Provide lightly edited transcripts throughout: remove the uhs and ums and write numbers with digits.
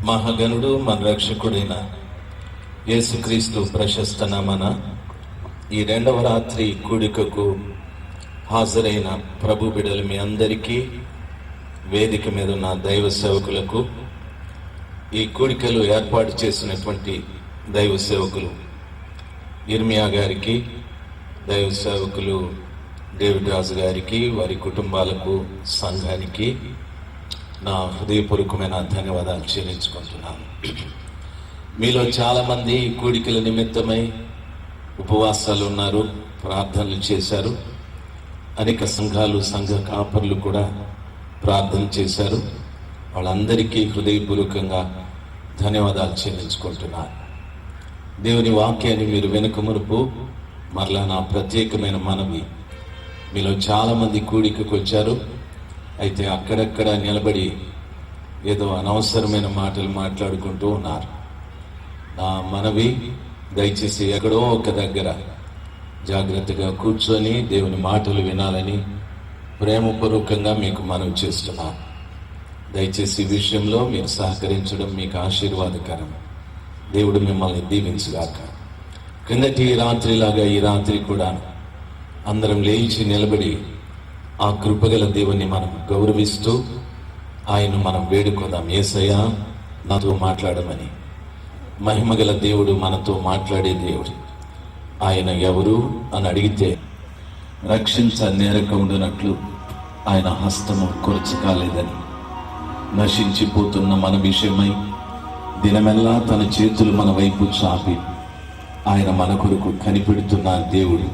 మహాగణుడు మన రక్షకుడైన యేసుక్రీస్తు ప్రశస్త నామన ఈ రెండవ రాత్రి కూడికకు హాజరైన ప్రభు బిడ్డలు మీ అందరికీ, వేదిక మీద ఉన్న దైవ సేవకులకు, ఈ కూడికలు ఏర్పాటు చేసినటువంటి దైవ సేవకులు ఇర్మియా గారికి, దైవ సేవకులు డేవిడ్ రాజు గారికి, వారి కుటుంబాలకు, సంఘానికి నా హృదయపూర్వకమైన ధన్యవాదాలు చెల్లించుకుంటున్నాను. మీలో చాలామంది కూడికల నిమిత్తమై ఉపవాసాలు ఉన్నారు, ప్రార్థనలు చేశారు. అనేక సంఘాలు, సంఘ కాపర్లు కూడా ప్రార్థన చేశారు. వాళ్ళందరికీ హృదయపూర్వకంగా ధన్యవాదాలు చెల్లించుకుంటున్నాను. దేవుని వాక్యాన్ని మీరు వెనుక మునుపు మరలా నా ప్రత్యేకమైన మనవి, మీలో చాలామంది కూడికకు వచ్చారు, అయితే అక్కడక్కడ నిలబడి ఏదో అనవసరమైన మాటలు మాట్లాడుకుంటూ ఉన్నారు. నా మనవి, దయచేసి ఎక్కడో ఒక దగ్గర జాగ్రత్తగా కూర్చొని దేవుని మాటలు వినాలని ప్రేమపూర్వకంగా మీకు మనవి చేస్తున్నాను. దయచేసి ఈ విషయంలో మీరు సహకరించడం మీకు ఆశీర్వాదకరం. దేవుడు మిమ్మల్ని దీవించుగాక. క్రిందటి రాత్రిలాగా ఈ రాత్రి కూడా అందరం లేచి నిలబడి ఆ కృపగల దేవుని మనం గౌరవిస్తూ ఆయన మనం వేడుకుందాం. యేసయ్యా నాతో మాట్లాడమని. మహిమగల దేవుడు మనతో మాట్లాడే దేవుడు. ఆయన ఎవరు అని అడిగితే రక్షించ నేరకముండునట్లు ఆయన హస్తము కొరచ కాలేదని, నశించిపోతున్న మన విషయమై దినమెల్లా తన చేతులు మన వైపు చాపి ఆయన మన కొరకు కనిపెడుతున్న దేవుడు.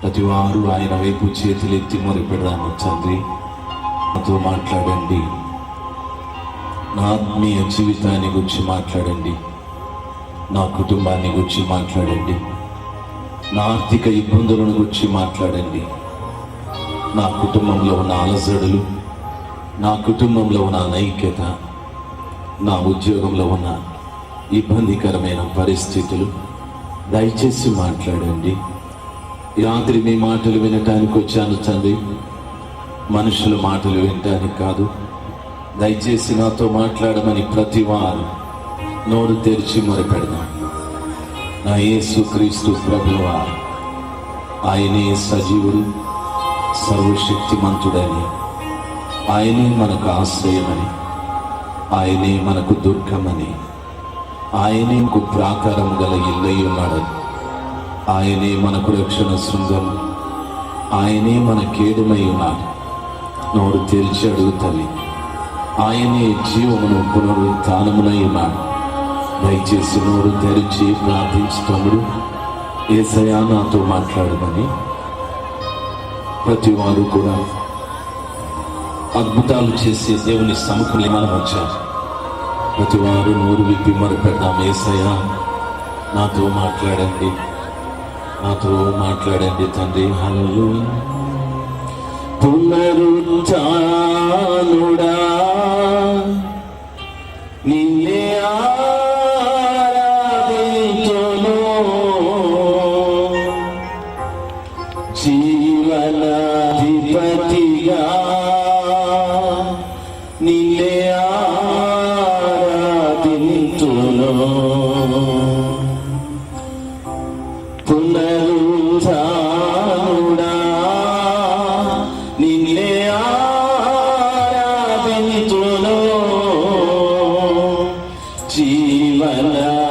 ప్రతివారు ఆయన వైపు చేతులెత్తి మొరపెడదాము. తండ్రి, నాతో మాట్లాడండి, నా ఆత్మీయ జీవితాన్ని గురించి మాట్లాడండి, నా కుటుంబాన్ని గురించి మాట్లాడండి, నా ఆర్థిక ఇబ్బందులను గురించి మాట్లాడండి, నా కుటుంబంలో ఉన్న అలజడులు, నా కుటుంబంలో ఉన్న అనైక్యత, నా ఉద్యోగంలో ఉన్న ఇబ్బందికరమైన పరిస్థితులు దయచేసి మాట్లాడండి. ఈ రాత్రి మీ మాటలు వినటానికి వచ్చాను తండ్రి, మనుషుల మాటలు వినటానికి కాదు. దయచేసి నాతో మాట్లాడమని ప్రతి వారు నోరు తెరిచి మొరపెడదాం. నా యేసుక్రీస్తు ప్రభువా, ఆయనే సజీవుడు, సర్వశక్తిమంతుడని, ఆయనే మనకు ఆశ్రయమని, ఆయనే మనకు దుర్గమని, ఆయనే మనకు ప్రాకారం గల ఇల్లై ఉన్నాడని, ఆయనే మనకు రక్షణ శృంగం, ఆయనే మన కేడుమై ఉన్నాడు. నోరు తెరిచి అడుగుతాయి. ఆయనే జీవమును పునరుత్థానమునై ఉన్నాడు. దయచేసి నోరు తెరిచి ప్రార్థించుతాడు. యేసయ్యా నాతో మాట్లాడమని ప్రతి వారు కూడా అద్భుతాలు చేసే దేవుని సముఖంలో మనం వచ్చారు. ప్రతి వారు నోరు విప్పి మొరపెడదాం. యేసయ్యా నాతో మాట్లాడండి, నాతో మాట్లాడండి తండ్రి. హల్లెలూయా. పునరుత్థానుడా నిన్నే ఆరాధింతును, జీవనాధిపతిగా నిన్నే ఆరాధింతును. పునరుత్థానుడా నిన్నే ఆరాధింతును,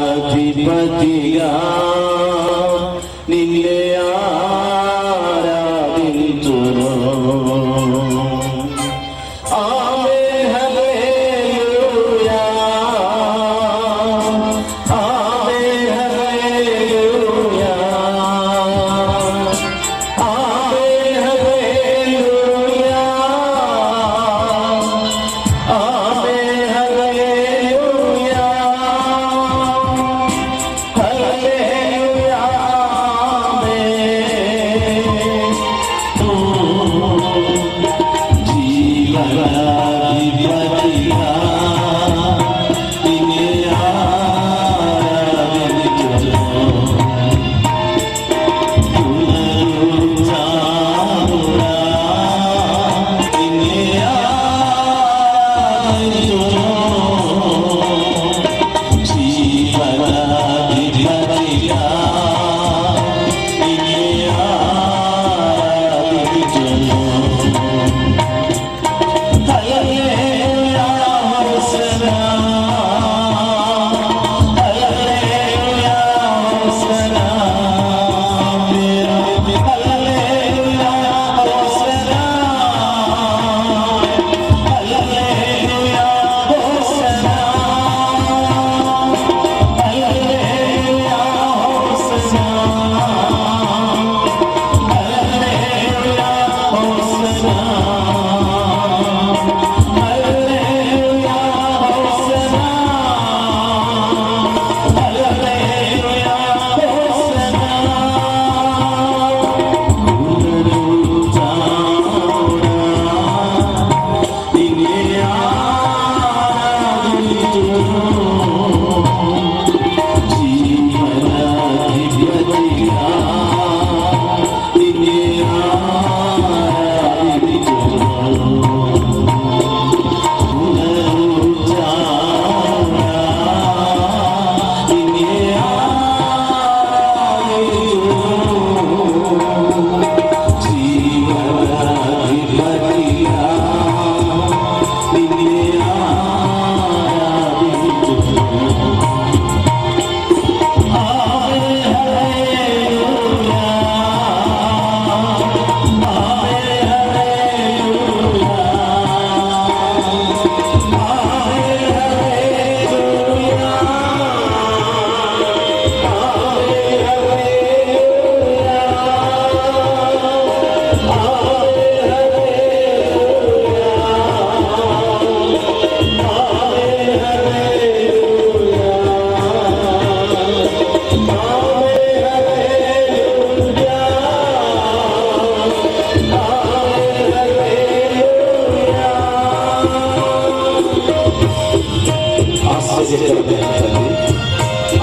జీవనాధిపతిగా నిన్నే ఆరాధింతును. ఆమేన్, హల్లెలూయా, ఆమేన్, హల్లెలూయా, ఆమేన్, హల్లెలూయా, ఆమేన్, హల్లెలూయా, హల్లెలూయా, ఆమేన్.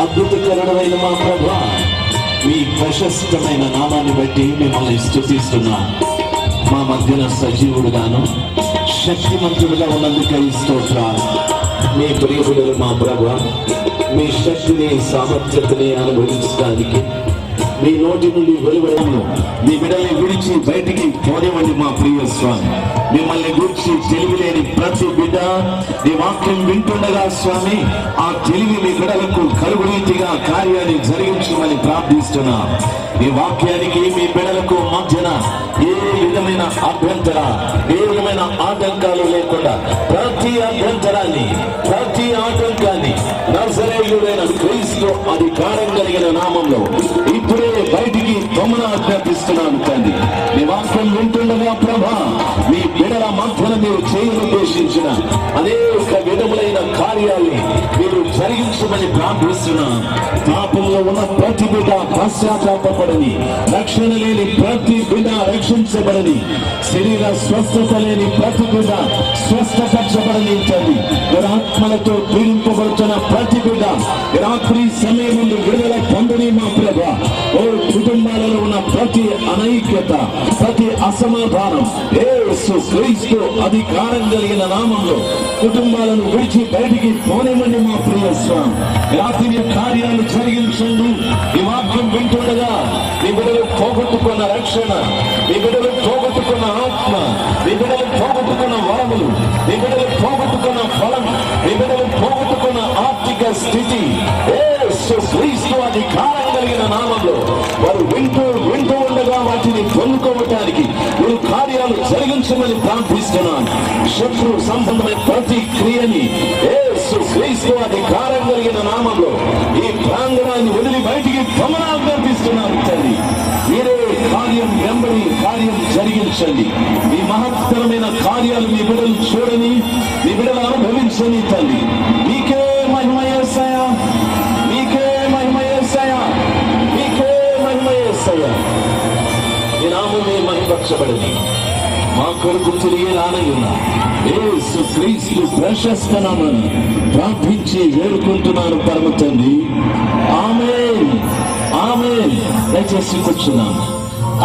అద్భుతకరుడైన మా ప్రభువా, మీ ప్రశస్తమైన నామాన్ని బట్టి మిమ్మల్ని స్తుతిస్తున్నాం. మా మధ్యన సజీవుడుగాను శక్తిమంతుడుగా ఉన్నందుకై స్తోత్రాలు. మీ ప్రియములు మా ప్రభువా, మీ శక్తిని సామర్థ్యతని అనుభవించడానికి మీ నోటి నుండి వెలువడను మీ బిడ్డల్ని విడిచి బయటికి పోనివ్వండి మా ప్రియ స్వామి. మిమ్మల్ని గురించి తెలివిలేని ప్రతి బిడ్డ ఈ వాక్యం వింటుండగా స్వామి, ఆ తెలివి మీ బిడ్డలకు కలుగు రీతిగా కార్యాన్ని జరిగించమని ప్రార్థిస్తున్నా. ఈ వాక్యానికి మీ బిడ్డలకు మధ్యన ఏ విధమైన అభ్యంతర, ఏ విధమైన ఆటంకాలు లేకుండా ప్రతి అభ్యంతరాన్ని, ప్రతి ఆటంకాన్ని నజరేయుడైన క్రీస్తు అధికారం కలిగిన నామంలో ఇప్పుడే బయటికి తొమ్మన ఆజ్ఞాపిస్తున్నాను తండ్రి. మీ వాక్యం వింటుండగా ప్రభా, మీ బిడల మధ్యన మీరు చేయనుద్దేశించిన అనేక విధములైన కార్యాల్ని మీరు జరిగించమని ప్రార్థిస్తున్నాను. పాపంలో ఉన్న ప్రతి బిడ్డ పశ్చాత్తాపడని, రక్షణ లేని ప్రతి బిడ్డ రక్షించబడని, శరీర స్వస్థత లేని ప్రతి బిడ్డ స్వస్థపరచబడని తండ్రి. ఆత్మలతో పీడింపబడుతున్న ప్రతి బిడ్డ రాత్రి సమయం నుండి విడుదల పొందని మా ప్రభా. ఓ కుటుంబాలలో ఉన్న ప్రతి అనైక్యత, ప్రతి అసమాధానం యేసు క్రీస్తు అధికారం కలిగిన నామంలో కుటుంబాలను విడిచి బయటికి పోనివ్వండి మా ప్రియ స్వామి. రాత్రి కార్యాలు జరిగించండి. ఈ వాక్యం వింటుండగా మీ బిడ్డలు పోగొట్టుకున్న రక్షణ, మీ బిడ్డలు పోగొట్టుకున్న ఆత్మ, మీ బిడ్డలు పోగొట్టుకున్న వరములు, మీ బిడ్డలు పోగొట్టుకున్న ఫలం, మీ బిడ్డలు పోగొట్టుకున్న ఆర్థిక స్థితి యేసు క్రీస్తు అధికారం కలిగిన నామంలో వారు వింటూ ఉండగా వాటిని పొందుకోవటానికి మీరు కార్యాలు జరిగించమని ప్రార్థిస్తున్నాను. శత్రు సంబంధమైన ప్రతి క్రియని యేసు క్రీస్తు అధికారం కలిగిన నామంలో ఈ ప్రాంగణాన్ని వదిలి బయటికి గమనార్థిస్తున్నాను తండ్రి. మీరే కార్యం వెంబడి కార్యం జరిగించండి. ఈ మహత్తరమైన కార్యాలు మీ బిడ్డలు చూడని, మీ బిడ్డలు అనుభవించని తండ్రి. మీకే మహిమ యేసయ్యా, మీకే మహిమ యేసయ్యా, మీకే మహిమ యేసయ్యా. మీ నామమే మహిమపరచబడని మా కొరకు తిరిగి రానయ్యున్న యేసు క్రీస్తు ప్రశస్త నామమున ప్రార్థించి వేడుకుంటున్నాను పరమ తండ్రి. ఆమేన్, ఆమేన్. దయచేసి కూర్చున్నాం.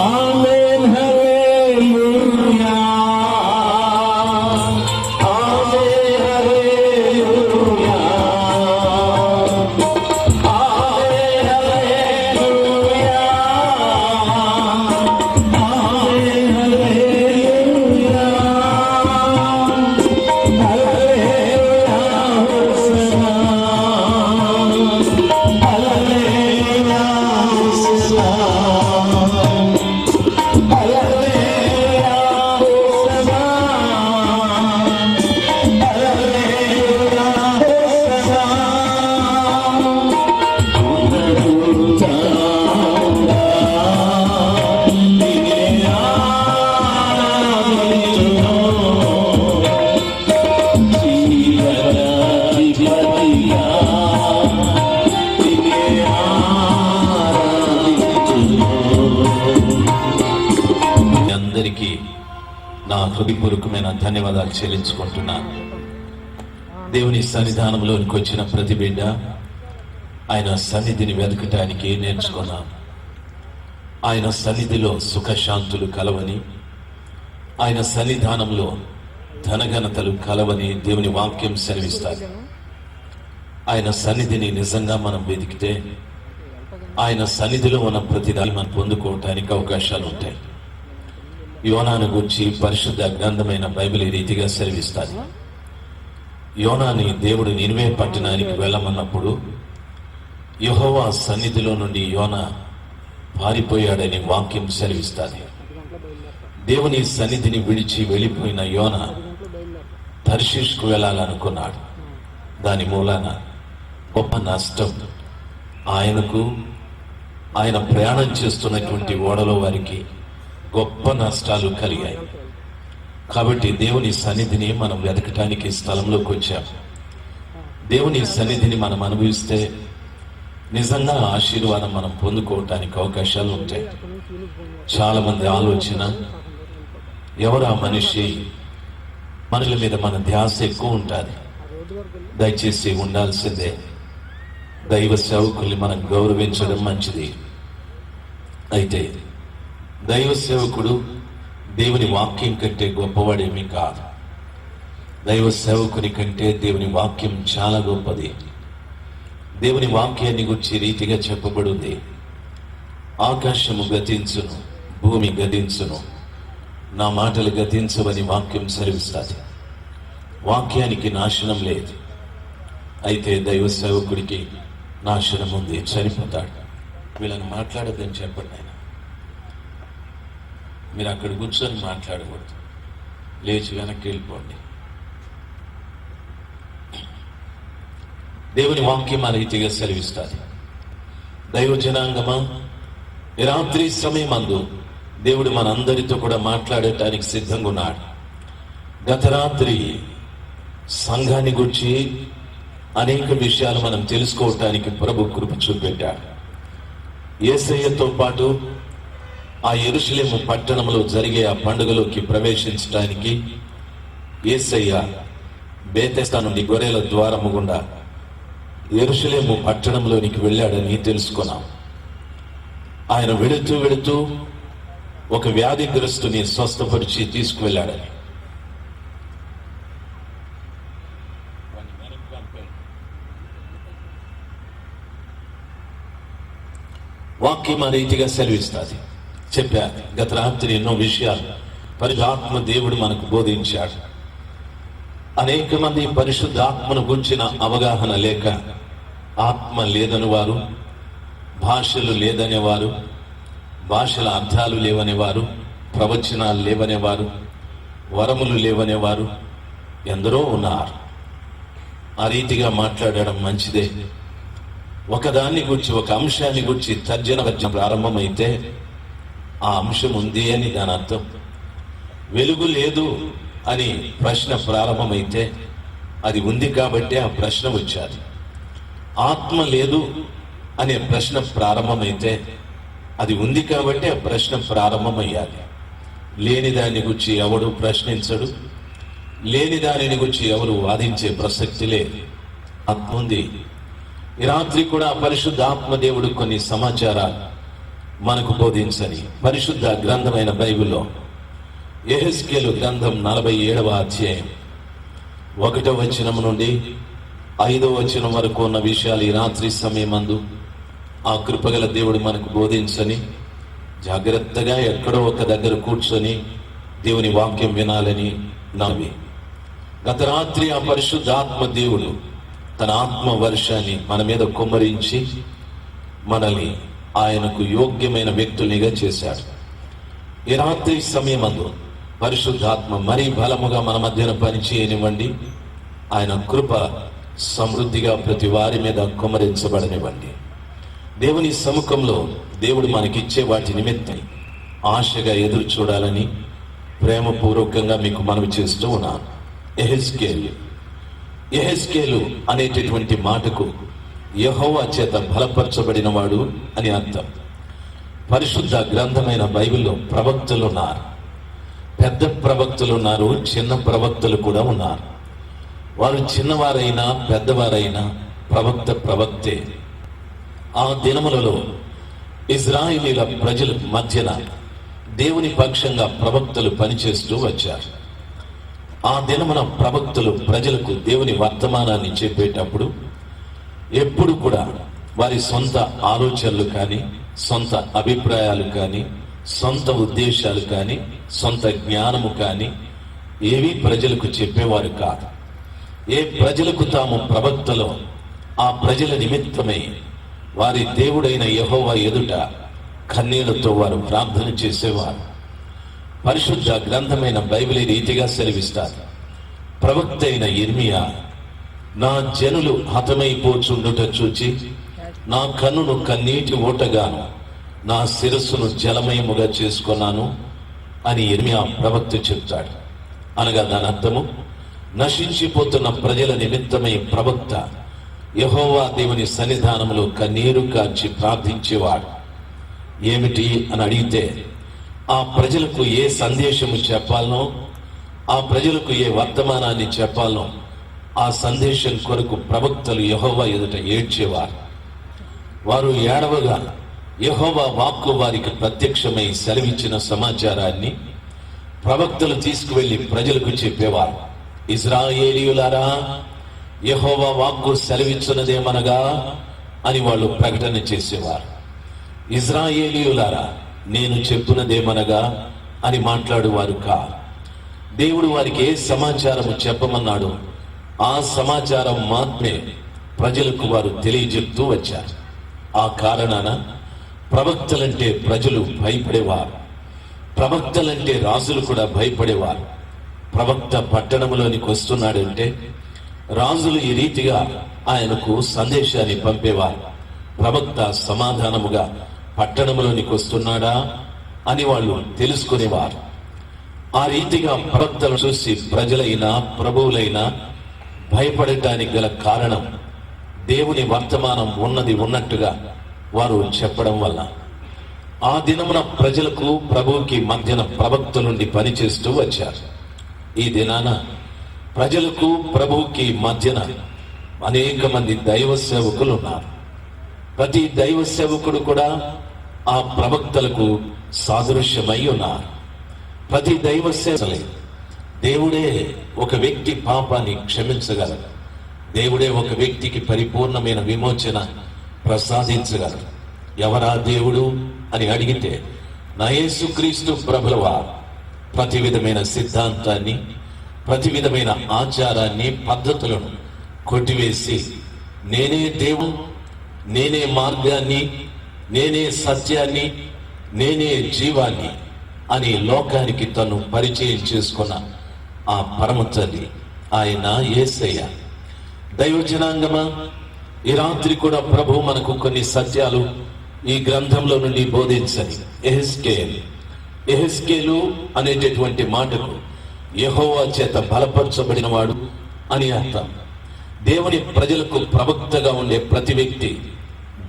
ఆమేన్, హల్లెలూయా. నా హృదయపూర్వకమైన ధన్యవాదాలు చెల్లించుకుంటున్నాను. దేవుని సన్నిధానంలోనికి వచ్చిన ప్రతి బిడ్డ ఆయన సన్నిధిని వెతకటానికి నేర్చుకున్నాం. ఆయన సన్నిధిలో సుఖశాంతులు కలవని, ఆయన సన్నిధానంలో ధనఘనతలు కలవని దేవుని వాక్యం సెలవిస్తారు. ఆయన సన్నిధిని నిజంగా మనం వెతికితే ఆయన సన్నిధిలో ఉన్న ప్రతిదాన్ని మనం పొందుకోవటానికి అవకాశాలు ఉంటాయి. యోనాను గురించి పరిశుద్ధ గ్రంథమైన బైబిల్ ఈ రీతిగా సెలవిస్తాది. యోనాని దేవుడు నినివే పట్టణానికి వెళ్ళమన్నప్పుడు యెహోవా సన్నిధిలో నుండి యోనా పారిపోయాడని వాక్యం సెలవిస్తాది. దేవుని సన్నిధిని విడిచి వెళ్ళిపోయిన యోనా తర్షీష్కు వెళ్ళాలనుకున్నాడు. దాని మూలాన గొప్ప నష్టం ఆయనకు, ఆయన ప్రయాణం చేస్తున్నటువంటి ఓడలో వారికి గొప్ప నష్టాలు కలిగాయి. కాబట్టి దేవుని సన్నిధిని మనం వెతకటానికి స్థలంలోకి వచ్చాం. దేవుని సన్నిధిని మనం అనుభవిస్తే నిజంగా ఆశీర్వాదం మనం పొందుకోవటానికి అవకాశాలు ఉంటాయి. చాలా మంది ఆలోచన, ఎవరు ఆ మనిషి, మనుషుల మీద మన ధ్యాస ఎక్కువ ఉంటుంది. దయచేసి ఉండాల్సిందే. దైవ సేవకుల్ని మనం గౌరవించడం మంచిది. అయితే దైవ సేవకుడు దేవుని వాక్యం కంటే గొప్పవాడేమీ కాదు. దైవ సేవకుని కంటే దేవుని వాక్యం చాలా గొప్పది. దేవుని వాక్యాన్ని గురించి రీతిగా చెప్పబడింది, ఆకాశము గతించును, భూమి గతించును, నా మాటలు గతించవని వాక్యం సెలవిస్తుంది. వాక్యానికి నాశనం లేదు. అయితే దైవ సేవకుడికి నాశనం ఉంది, చనిపోతాడు. వీళ్ళని మాట్లాడొద్దని చెప్పండి. ఆయన మీరు అక్కడ కూర్చొని మాట్లాడకూడదు, లేచి వెనక్కి వెళ్ళిపోండి. దేవుని వాక్యం ఆ రీతిగా సెలవిస్తుంది. దైవ జనాంగమా, ఈ రాత్రి సమయమందు దేవుడు మనందరితో కూడా మాట్లాడటానికి సిద్ధంగా ఉన్నాడు. గత రాత్రి సంఘాన్ని గురించి అనేక విషయాలు మనం తెలుసుకోవటానికి ప్రభు కృప చూపెట్టాడు. యేసయ్యతో పాటు ఆ యెరూషలేము పట్టణంలో జరిగే ఆ పండుగలోకి ప్రవేశించడానికి యేసయ్య బేతెస్దా నుండి గొర్రెల ద్వారము గుండా యెరూషలేము పట్టణంలోనికి వెళ్ళాడని తెలుసుకున్నాం. ఆయన వెళుతూ ఒక వ్యాధిగ్రస్తుని స్వస్థపరిచి తీసుకువెళ్ళాడని. వాక్యం ఆ రీతిగా సెలవిస్తుంది. చెప్పారు గత రాత్రి ఎన్నో విషయాలు పరిశుద్ధాత్మ దేవుడు మనకు బోధించాడు. అనేక మంది పరిశుద్ధాత్మను గురించిన అవగాహన లేక ఆత్మ లేదని వారు, భాషలు లేదనేవారు, భాషల అర్థాలు లేవనేవారు, ప్రవచనాలు లేవనేవారు, వరములు లేవనేవారు ఎందరో ఉన్నారు. ఆ రీతిగా మాట్లాడడం మంచిదే. ఒకదాన్ని గురించి, ఒక అంశాన్ని గురించి తర్జన భర్జన ప్రారంభమైతే ఆ అంశం ఉంది అని దాని అర్థం. వెలుగు లేదు అని ప్రశ్న ప్రారంభమైతే అది ఉంది కాబట్టి ఆ ప్రశ్న వచ్చాది. ఆత్మ లేదు అనే ప్రశ్న ప్రారంభమైతే అది ఉంది కాబట్టి ఆ ప్రశ్న ప్రారంభమయ్యాది. లేని దాని గురించి ఎవడు ప్రశ్నించడు, లేని దానిని గురించి ఎవరు వాదించే ప్రసక్తి లేదు. ఆత్మ ఉంది. ఈ రాత్రి కూడా పరిశుద్ధ ఆత్మదేవుడు కొన్ని సమాచారాలు మనకు బోధించని పరిశుద్ధ గ్రంథమైన బైబిల్లో యెహెజ్కేలు గ్రంథం 47వ అధ్యాయం 1వ వచనం నుండి 5వ వచనం వరకు ఉన్న విషయాలు ఈ రాత్రి సమయమందు ఆ కృపగల దేవుడు మనకు బోధించని జాగ్రత్తగా ఎక్కడో ఒక దగ్గర కూర్చొని దేవుని వాక్యం వినాలని నమ్మి, గత రాత్రి ఆ పరిశుద్ధ ఆత్మ దేవుడు తన ఆత్మ వర్షాన్ని మన మీద కుమ్మరించి మనల్ని ఆయనకు యోగ్యమైన వ్యక్తునిగా చేశాడు. ఈ రాత్రి సమయమందు పరిశుద్ధాత్మ మరీ బలముగా మన మధ్యన పనిచేయనివ్వండి. ఆయన కృప సమృద్ధిగా ప్రతి వారి మీద కుమ్మరించబడనివ్వండి. దేవుని సముఖంలో దేవుడు మనకిచ్చే వాటి నిమిత్తం ఆశగా ఎదురు చూడాలని ప్రేమపూర్వకంగా మీకు మనవి చేస్తూ ఉన్నాను. యెహెజ్కేలు అనేటటువంటి మాటకు యెహోవా చేత బలపరచబడిన వాడు అని అర్థం. పరిశుద్ధ గ్రంథమైన బైబిల్లో ప్రవక్తలు ఉన్నారు. పెద్ద ప్రవక్తలు ఉన్నారు, చిన్న ప్రవక్తలు కూడా ఉన్నారు. వారు చిన్నవారైనా పెద్దవారైనా ప్రవక్తే. ఆ దినములలో ఇజ్రాయేలీల ప్రజల మధ్యన దేవుని పక్షంగా ప్రవక్తలు పనిచేస్తూ వచ్చారు. ఆ దినమున ప్రవక్తలు ప్రజలకు దేవుని వర్తమానాన్ని చెప్పేటప్పుడు ఎప్పుడు కూడా వారి సొంత ఆలోచనలు కానీ, సొంత అభిప్రాయాలు కానీ, సొంత ఉద్దేశాలు కానీ, సొంత జ్ఞానము కానీ ఏవి ప్రజలకు చెప్పేవారు కాదు. ఏ ప్రజలకు తాము ప్రవక్తలో ఆ ప్రజల నిమిత్తమై వారి దేవుడైన యెహోవా ఎదుట కన్నీళ్లతో వారు ప్రార్థన చేసేవారు. పరిశుద్ధ గ్రంథమైన బైబిల్ రీతిగా సెలవిస్తారు. ప్రవక్త అయిన యిర్మీయా, నా జనులు హతమైపోచుండుట చూచి నా కన్నును కన్నీటి ఓటగాను, నా శిరస్సును జలమయముగా చేసుకున్నాను అని యిర్మీయా ప్రవక్త చెప్తాడు. అనగా దాని అర్థము, నశించిపోతున్న ప్రజల నిమిత్తమై ప్రవక్త యెహోవా దేవుని సన్నిధానంలో కన్నీరు కార్చి ప్రార్థించేవాడు. ఏమిటి అని అడిగితే, ఆ ప్రజలకు ఏ సందేశము చెప్పాలనో, ఆ ప్రజలకు ఏ వర్తమానాన్ని చెప్పాలనో ఆ సందేశం కొరకు ప్రవక్తలు యెహోవా ఎదుట ఏడ్చేవారు. వారు ఏడవగా యెహోవా వాక్కు వారికి ప్రత్యక్షమై సెలవిచ్చిన సమాచారాన్ని ప్రవక్తలు తీసుకువెళ్లి ప్రజలకు చెప్పేవారు. ఇశ్రాయేలీయులారా, యెహోవా వాక్కు సెలవిచ్చినదేమనగా అని వాళ్ళు ప్రకటన చేసేవారు. ఇశ్రాయేలీయులారా, నేను చెప్పునదేమనగా అని మాట్లాడువారు కాదు. దేవుడు వారికి ఏ సమాచారము చెప్పమన్నాడు ఆ సమాచారం మాత్రమే ప్రజలకు వారు తెలియజెప్తూ వచ్చారు. ఆ కారణాన ప్రవక్తలంటే ప్రజలు భయపడేవారు. ప్రవక్తలంటే రాజులు కూడా భయపడేవారు. ప్రవక్త పట్టణంలోనికి వస్తున్నాడంటే రాజులు ఈ రీతిగా ఆయనకు సందేశాన్ని పంపేవారు. ప్రవక్త సమాధానముగా పట్టణంలోనికి వస్తున్నాడా అని వాళ్ళు తెలుసుకునేవారు. ఆ రీతిగా ప్రవక్తలు చూసి ప్రజలైనా ప్రభువులైనా భయపడటానికి గల కారణం దేవుని వర్తమానం ఉన్నది ఉన్నట్టుగా వారు చెప్పడం వల్ల. ఆ దినమున ప్రజలకు ప్రభువుకి మధ్యన ప్రవక్తలుండి పనిచేస్తూ వచ్చారు. ఈ దినాన ప్రజలకు ప్రభువుకి మధ్యన అనేక మంది దైవ సేవకులు ఉన్నారు. ప్రతి దైవ సేవకుడు కూడా ఆ ప్రవక్తలకు సాదృశ్యమై ఉన్నారు. ప్రతి దైవ సేవకులే దేవుడే ఒక వ్యక్తి పాపాన్ని క్షమించగలరు. దేవుడే ఒక వ్యక్తికి పరిపూర్ణమైన విమోచన ప్రసాదించగలరు. ఎవరా దేవుడు అని అడిగితే, నా యేసుక్రీస్తు ప్రభువా ప్రతి విధమైన సిద్ధాంతాన్ని, ప్రతి విధమైన ఆచారాన్ని, పద్ధతులను కొట్టివేసి నేనే దేవుడు, నేనే మార్గాన్ని, నేనే సత్యాన్ని, నేనే జీవాన్ని అని లోకానికి తను పరిచయం చేసుకున్న ఆ పరమ తల్లి ఆయన యేసయ్య. దైవజనాంగమా, ఈ రాత్రి కూడా ప్రభు మనకు కొన్ని సత్యాలు ఈ గ్రంథంలో నుండి బోధించని. యెహెజ్కేలు అనేటటువంటి మాటకు యెహోవా చేత బలపరచబడిన వాడు అని అర్థం. దేవుని ప్రజలకు ప్రవక్తగా ఉండే ప్రతి వ్యక్తి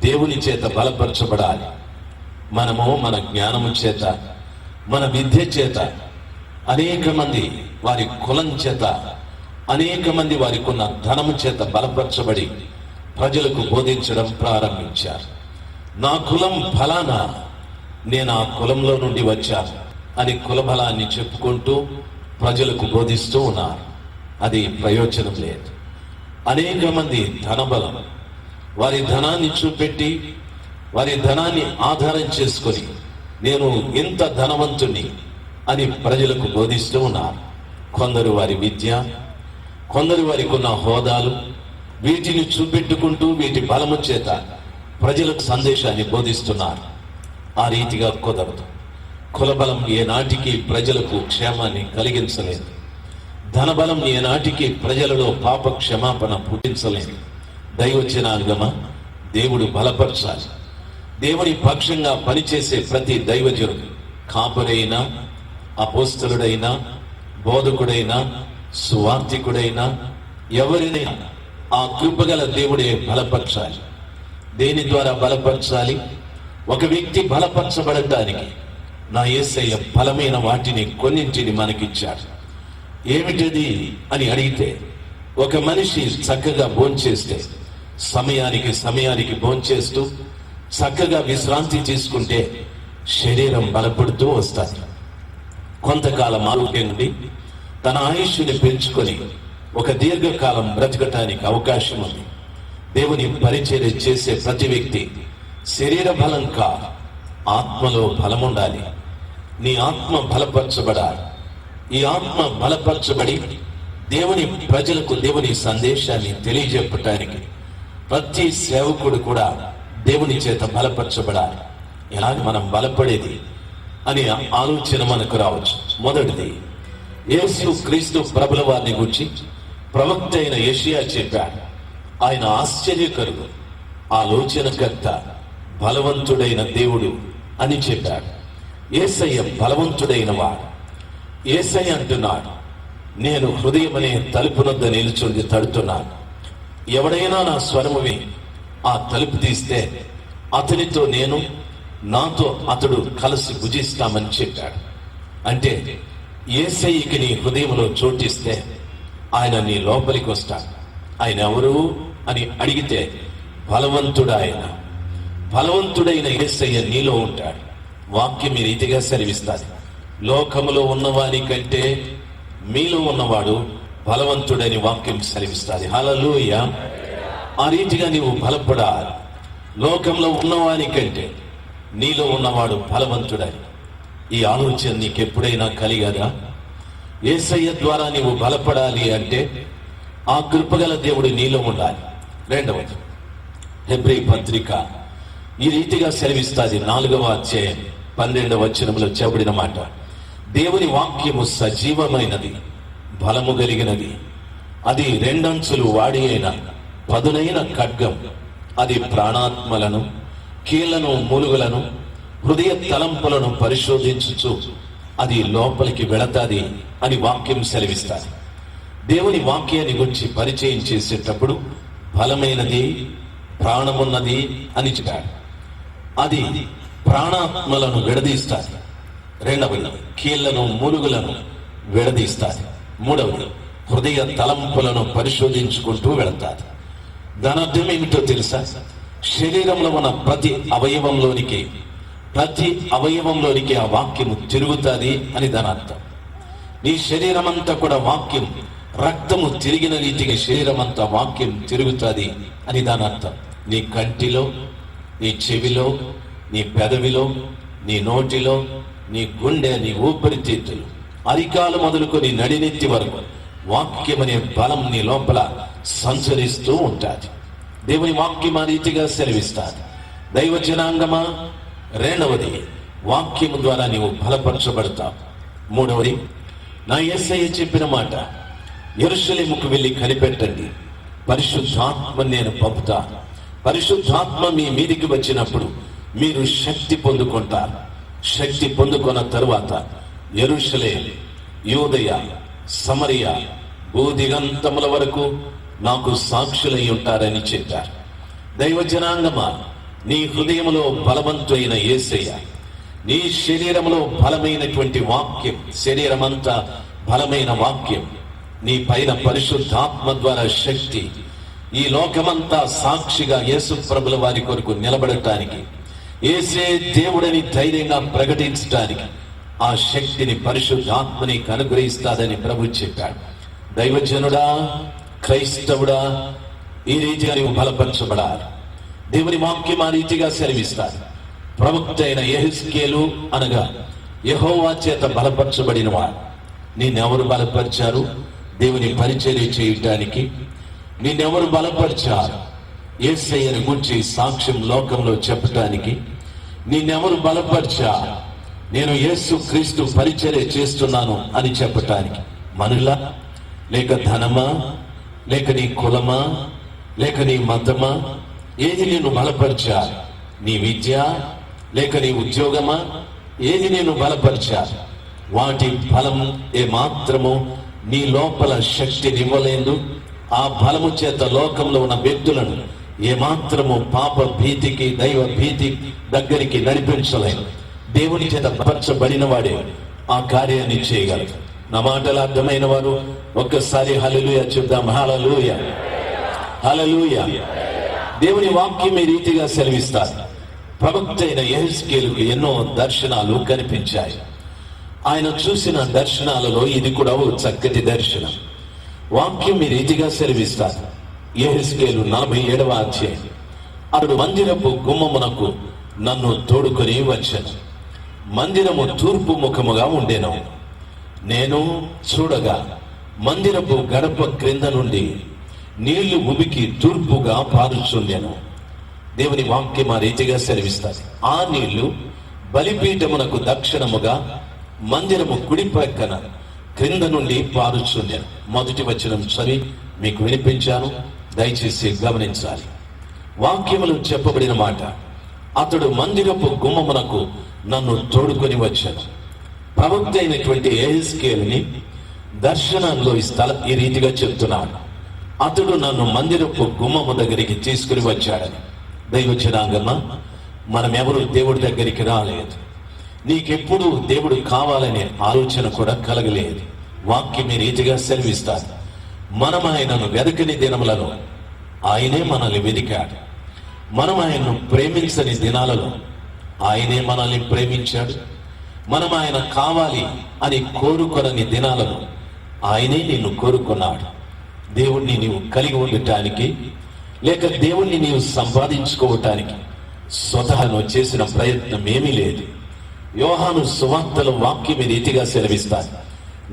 దేవుని చేత బలపరచబడాలి. మనము మన జ్ఞానము చేత, మన విద్య చేత, అనేక మంది వారి కులం చేత, అనేక మంది వారికి ఉన్న ధనము చేత బలపరచబడి ప్రజలకు బోధించడం ప్రారంభించారు. నా కులం ఫలానా, నేను ఆ కులంలో నుండి వచ్చాను అని కులబలాన్ని చెప్పుకుంటూ ప్రజలకు బోధిస్తూ ఉన్నారు. అది ప్రయోజనం లేదు. అనేక మంది ధనబలం, వారి ధనాన్ని చూపెట్టి, వారి ధనాన్ని ఆధారం చేసుకొని నేను ఇంత ధనవంతుని అని ప్రజలకు బోధిస్తూ ఉన్నారు. కొందరు వారి విద్య, కొందరు వారికి ఉన్న హోదాలు, వీటిని చూపెట్టుకుంటూ వీటి బలము చేత ప్రజలకు సందేశాన్ని బోధిస్తున్నారు. ఆ రీతిగా కుదరదు. కులబలం ఏనాటికి ప్రజలకు క్షేమాన్ని కలిగించలేదు. ధనబలం ఏనాటికి ప్రజలలో పాప క్షమాపణ పుట్టించలేదు. దైవజనాంగమా, దేవుడు బలపరచాలి. దేవుని పక్షంగా పనిచేసే ప్రతి దైవజనుడు, కాపురైనా, అపోస్తలుడైనా, బోధకుడైనా, సువార్థికుడైనా, ఎవరినైనా ఆ కృపగల దేవుడే బలపరచాలి. దేని ద్వారా బలపరచాలి? ఒక వ్యక్తి బలపరచబడటానికి నా యేసయ్య బలమైన వాటిని కొన్నింటిని మనకిచ్చాడు. ఏమిటది అని అడిగితే, ఒక మనిషి చక్కగా భోంచేస్తే సమయానికి భోంచేస్తూ చక్కగా విశ్రాంతి తీసుకుంటే శరీరం బలపడుతూ వస్తుంది. కొంతకాలం ఆరోగ్యం నుండి తన ఆయుష్ని పెంచుకొని ఒక దీర్ఘకాలం బ్రతకటానికి అవకాశం ఉంది. దేవుని పరిచర్య చేసే ప్రతి వ్యక్తి శరీర బలం కాదు, ఆత్మలో బలం ఉండాలి. నీ ఆత్మ బలపరచబడాలి. ఈ ఆత్మ బలపరచబడి దేవుని ప్రజలకు దేవుని సందేశాన్ని తెలియజెప్పటానికి ప్రతి సేవకుడు కూడా దేవుని చేత బలపరచబడాలి. ఎలాగ మనం బలపడేది అనే ఆలోచన మనకు రావచ్చు. మొదటిది, యేసు క్రీస్తు ప్రభుల వారిని గురించి ప్రవక్త అయిన యెషయా చెప్పాడు. ఆయన ఆశ్చర్యకరుడు, ఆలోచనకర్త, బలవంతుడైన దేవుడు అని చెప్పాడు. యేసయ్య బలవంతుడైన వాడు. యేసయ్య అంటున్నాడు, నేను హృదయం అనే తలుపునొద్ద నిలుచుండి తడుతున్నాను. ఎవడైనా నా స్వరము విని ఆ తలుపు తీస్తే అతనితో నేను, నాతో అతడు కలిసి భుజిస్తామని చెప్పాడు. అంటే యేసయ్యకి నీ హృదయంలో చోటిస్తే ఆయన నీ లోపలికి వస్తాడు. ఆయన ఎవరు అని అడిగితే బలవంతుడైన యేసయ్య నీలో ఉంటాడు. వాక్యం ఈ రీతిగా సెలవిస్తాది, లోకములో ఉన్నవాని కంటే మీలో ఉన్నవాడు బలవంతుడని వాక్యం సెలవిస్తాది. హల్లెలూయా. ఆ రీతిగా నీవు బలపడాలి. లోకంలో ఉన్నవాని కంటే నీలో ఉన్నవాడు బలవంతుడని ఈ ఆలోచన నీకు ఎప్పుడైనా కలిగదా? యేసయ్య ద్వారా నీవు బలపడాలి అంటే ఆ కృపగల దేవుడు నీలో ఉండాలి. రెండవది, హెబ్రీ పత్రిక ఈ రీతిగా సెలవిస్తాది. 4వ అధ్యాయం 12వ వచనంలో చెప్పబడిన మాట, దేవుని వాక్యము సజీవమైనది, బలము కలిగినది, అది రెండంచులు వాడి అయిన పదునైన ఖడ్గం, అది ప్రాణాత్మలను, కీళ్లను, మూలుగులను, హృదయ తలంపులను పరిశోధించుచు అది లోపలికి వెళతాది అని వాక్యం సెలవిస్తాది. దేవుని వాక్యాన్ని గురించి పరిచయం చేసేటప్పుడు బలమైనది, ప్రాణమున్నది అని చెప్పాడు. అది ప్రాణాత్మలను విడదీస్తాది. రెండవది, కీళ్లను, మూలుగులను విడదీస్తాది. మూడవది, హృదయ తలంపులను పరిశోధించుకుంటూ వెళతాది. దాని అర్థం ఏమిటో తెలుసా? శరీరంలో ఉన్న ప్రతి అవయవంలోనికి ఆ వాక్యము తిరుగుతుంది అని దాని అర్థం. నీ శరీరం అంతా కూడా వాక్యం, రక్తము తిరిగిన రీతికి శరీరం అంతా వాక్యం తిరుగుతుంది అని దాని అర్థం. నీ కంటిలో, నీ చెవిలో, నీ పెదవిలో, నీ నోటిలో, నీ గుండె, నీ ఊపిరితిత్తులు, అరికాలు మొదలుకొని నడినెత్తి వరకు వాక్యం అనే బలం నీ లోపల సంచరిస్తూ ఉంటుంది. దేవుని వాక్యం ఆ రీతిగా సెలవిస్తాది. దైవ జనాంగమా, రెండవది, వాక్యము ద్వారా నీవు బలపరచబడతావు. మూడవది, నా యేసయ్య చెప్పిన మాట, యెరూషలేముకు వెళ్ళి కనిపెట్టండి, పరిశుద్ధాత్మ నేను పంపుతా. పరిశుద్ధాత్మ మీ మీదికి వచ్చినప్పుడు మీరు శక్తి పొందుకుంటారు. శక్తి పొందుకున్న తరువాత యెరూషలేము, యూదయ, సమరయ, భూదిగంతముల వరకు నాకు సాక్షులై ఉంటారని చెప్పారు. దైవ జనాంగమా, నీ హృదయంలో బలవంతుడైన యేసయ్య, నీ శరీరంలో బలమైనటువంటి వాక్యం, శరీరమంతా బలమైన వాక్యం, నీ పైన పరిశుద్ధాత్మ ద్వారా శక్తి, ఈ లోకమంతా సాక్షిగా యేసు ప్రభుల వారి కొరకు నిలబడటానికి, యేసే దేవుడని ధైర్యంగా ప్రకటించడానికి ఆ శక్తిని పరిశుద్ధాత్మని అనుగ్రహిస్తాదని ప్రభు చెప్పాడు. దైవజనుడా, క్రైస్తవుడా, ఈ రీతిగా నీవు బలపరచబడాలి. దేవుని వాక్యం ఆ రీతిగా సెలవిస్తారు. ప్రవక్త అయిన యెహెజ్కేలు అనగా యెహోవా చేత బలపరచబడిన వాడు. నిన్నెవరు బలపరిచారు? దేవుని పరిచర్య చేయటానికి నిన్నెవరు బలపరిచారు? యేసయ్యను గురించి సాక్ష్యం లోకంలో చెప్పటానికి నిన్నెవరు బలపరిచారు? నేను యేసు క్రీస్తు పరిచర్య చేస్తున్నాను అని చెప్పటానికి మనులా, లేక ధనమా, లేక నీ కులమా, లేక నీ మతమా? ఏది నేను బలపరిచారు? నీ విద్య, లేక నీ ఉద్యోగమా? ఏది నేను బలపరిచారు? వాటి బలం ఏమాత్రము నీ లోపల శక్తినివ్వలేదు. ఆ బలము చేత లోకంలో ఉన్న వ్యక్తులను ఏమాత్రము పాప భీతికి, దైవ భీతి దగ్గరికి నడిపించలేదు. దేవుని చేత బలపరచబడిన వాడే ఆ కార్యాన్ని చేయగలరు. నా మాటలు అర్థమైన వారు ఒక్కసారి హల్లెలూయా చెప్దాం. హల్లెలూయా, హల్లెలూయా. దేవుని వాక్యం ఈ రీతిగా సెలవిస్తారు. ప్రవక్త అయిన యెహెజ్కేలుకు ఎన్నో దర్శనాలు కనిపించాయి. ఆయన చూసిన దర్శనాలలో ఇది కూడా ఓ చక్కటి దర్శనం. వాక్యం ఈ రీతిగా సెలవిస్తారు. యెహెజ్కేలు 47వ అధ్యాయం. అతడు మందిరపు గుమ్మమునకు నన్ను తోడుకొని వచ్చెను. మందిరము తూర్పు ముఖముగా ఉండెను. నేను చూడగా మందిరపు గడప క్రింద నుండి నీళ్లు ఉబికి తూర్పుగా పారుచుండెను. దేవుని వాక్యం ఆ రీతిగా సెలవిస్తారు. ఆ నీళ్లు బలిపీఠమునకు దక్షిణముగా మందిరము కుడి ప్రక్కన క్రింద నుండి పారుచుండెను. మొదటి వచనం చదివి మీకు వినిపించాను, దయచేసి గమనించాలి. వాక్యములు చెప్పబడిన మాట, అతడు మందిరపు గుమ్మమునకు నన్ను తోడుకొని వచ్చాను. ప్రవక్త అయినటువంటి యెహెజ్కేలుని దర్శనంలో ఈ రీతిగా చెప్తున్నాడు. అతడు నన్ను మందిరపు గుమ్మము దగ్గరికి తీసుకుని వచ్చాడని. దైవజనాంగమా, మనం ఎవరు దేవుడి దగ్గరికి రాలేదు. నీకెప్పుడు దేవుడు కావాలనే ఆలోచన కూడా కలగలేదు. వాక్యం ఈ రీతిగా సెలవిస్తారు. మనం ఆయనను వెదకని దినములలో ఆయనే మనల్ని వెదికాడు. మనం ఆయన్ను ప్రేమించని దినాలలో ఆయనే మనల్ని ప్రేమించాడు. మనం ఆయన కావాలి అని కోరుకొనని దినాలను ఆయనే నిన్ను కోరుకున్నాడు. దేవుణ్ణి నీవు కలిగి ఉండటానికి, లేక దేవుణ్ణి నీవు సంపాదించుకోవటానికి స్వతహాను చేసిన ప్రయత్నం ఏమీ లేదు. యోహాను సువార్తల వాక్యం ఈ రీతిగా సెలవిస్తారు.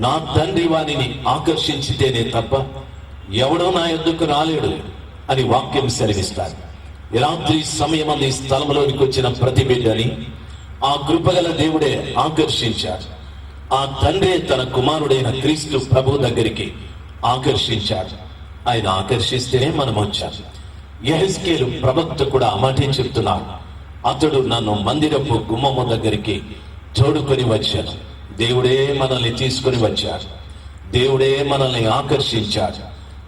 నా తండ్రి వారిని ఆకర్షించితేనే తప్ప ఎవడో నా యొద్దకు రాలేడు అని వాక్యం సెలవిస్తారు. ఈ రాత్రి సమయమంది స్థలంలోనికి వచ్చిన ప్రతి బిడ్డని ఆ కృపగల దేవుడే ఆకర్షించాడు. ఆ తండ్రి తన కుమారుడైన క్రీస్తు ప్రభు దగ్గరికి ఆకర్షించాడు. ఆయన ఆకర్షిస్తేనే మనం వచ్చాం. యెహెజ్కేలు ప్రవక్త కూడా ఆ మాటే చెప్తున్నాడు. అతడు నన్ను మందిరపు గుమ్మము దగ్గరికి తోడుకొని వచ్చాను. దేవుడే మనల్ని తీసుకొని వచ్చాడు. దేవుడే మనల్ని ఆకర్షించాడు.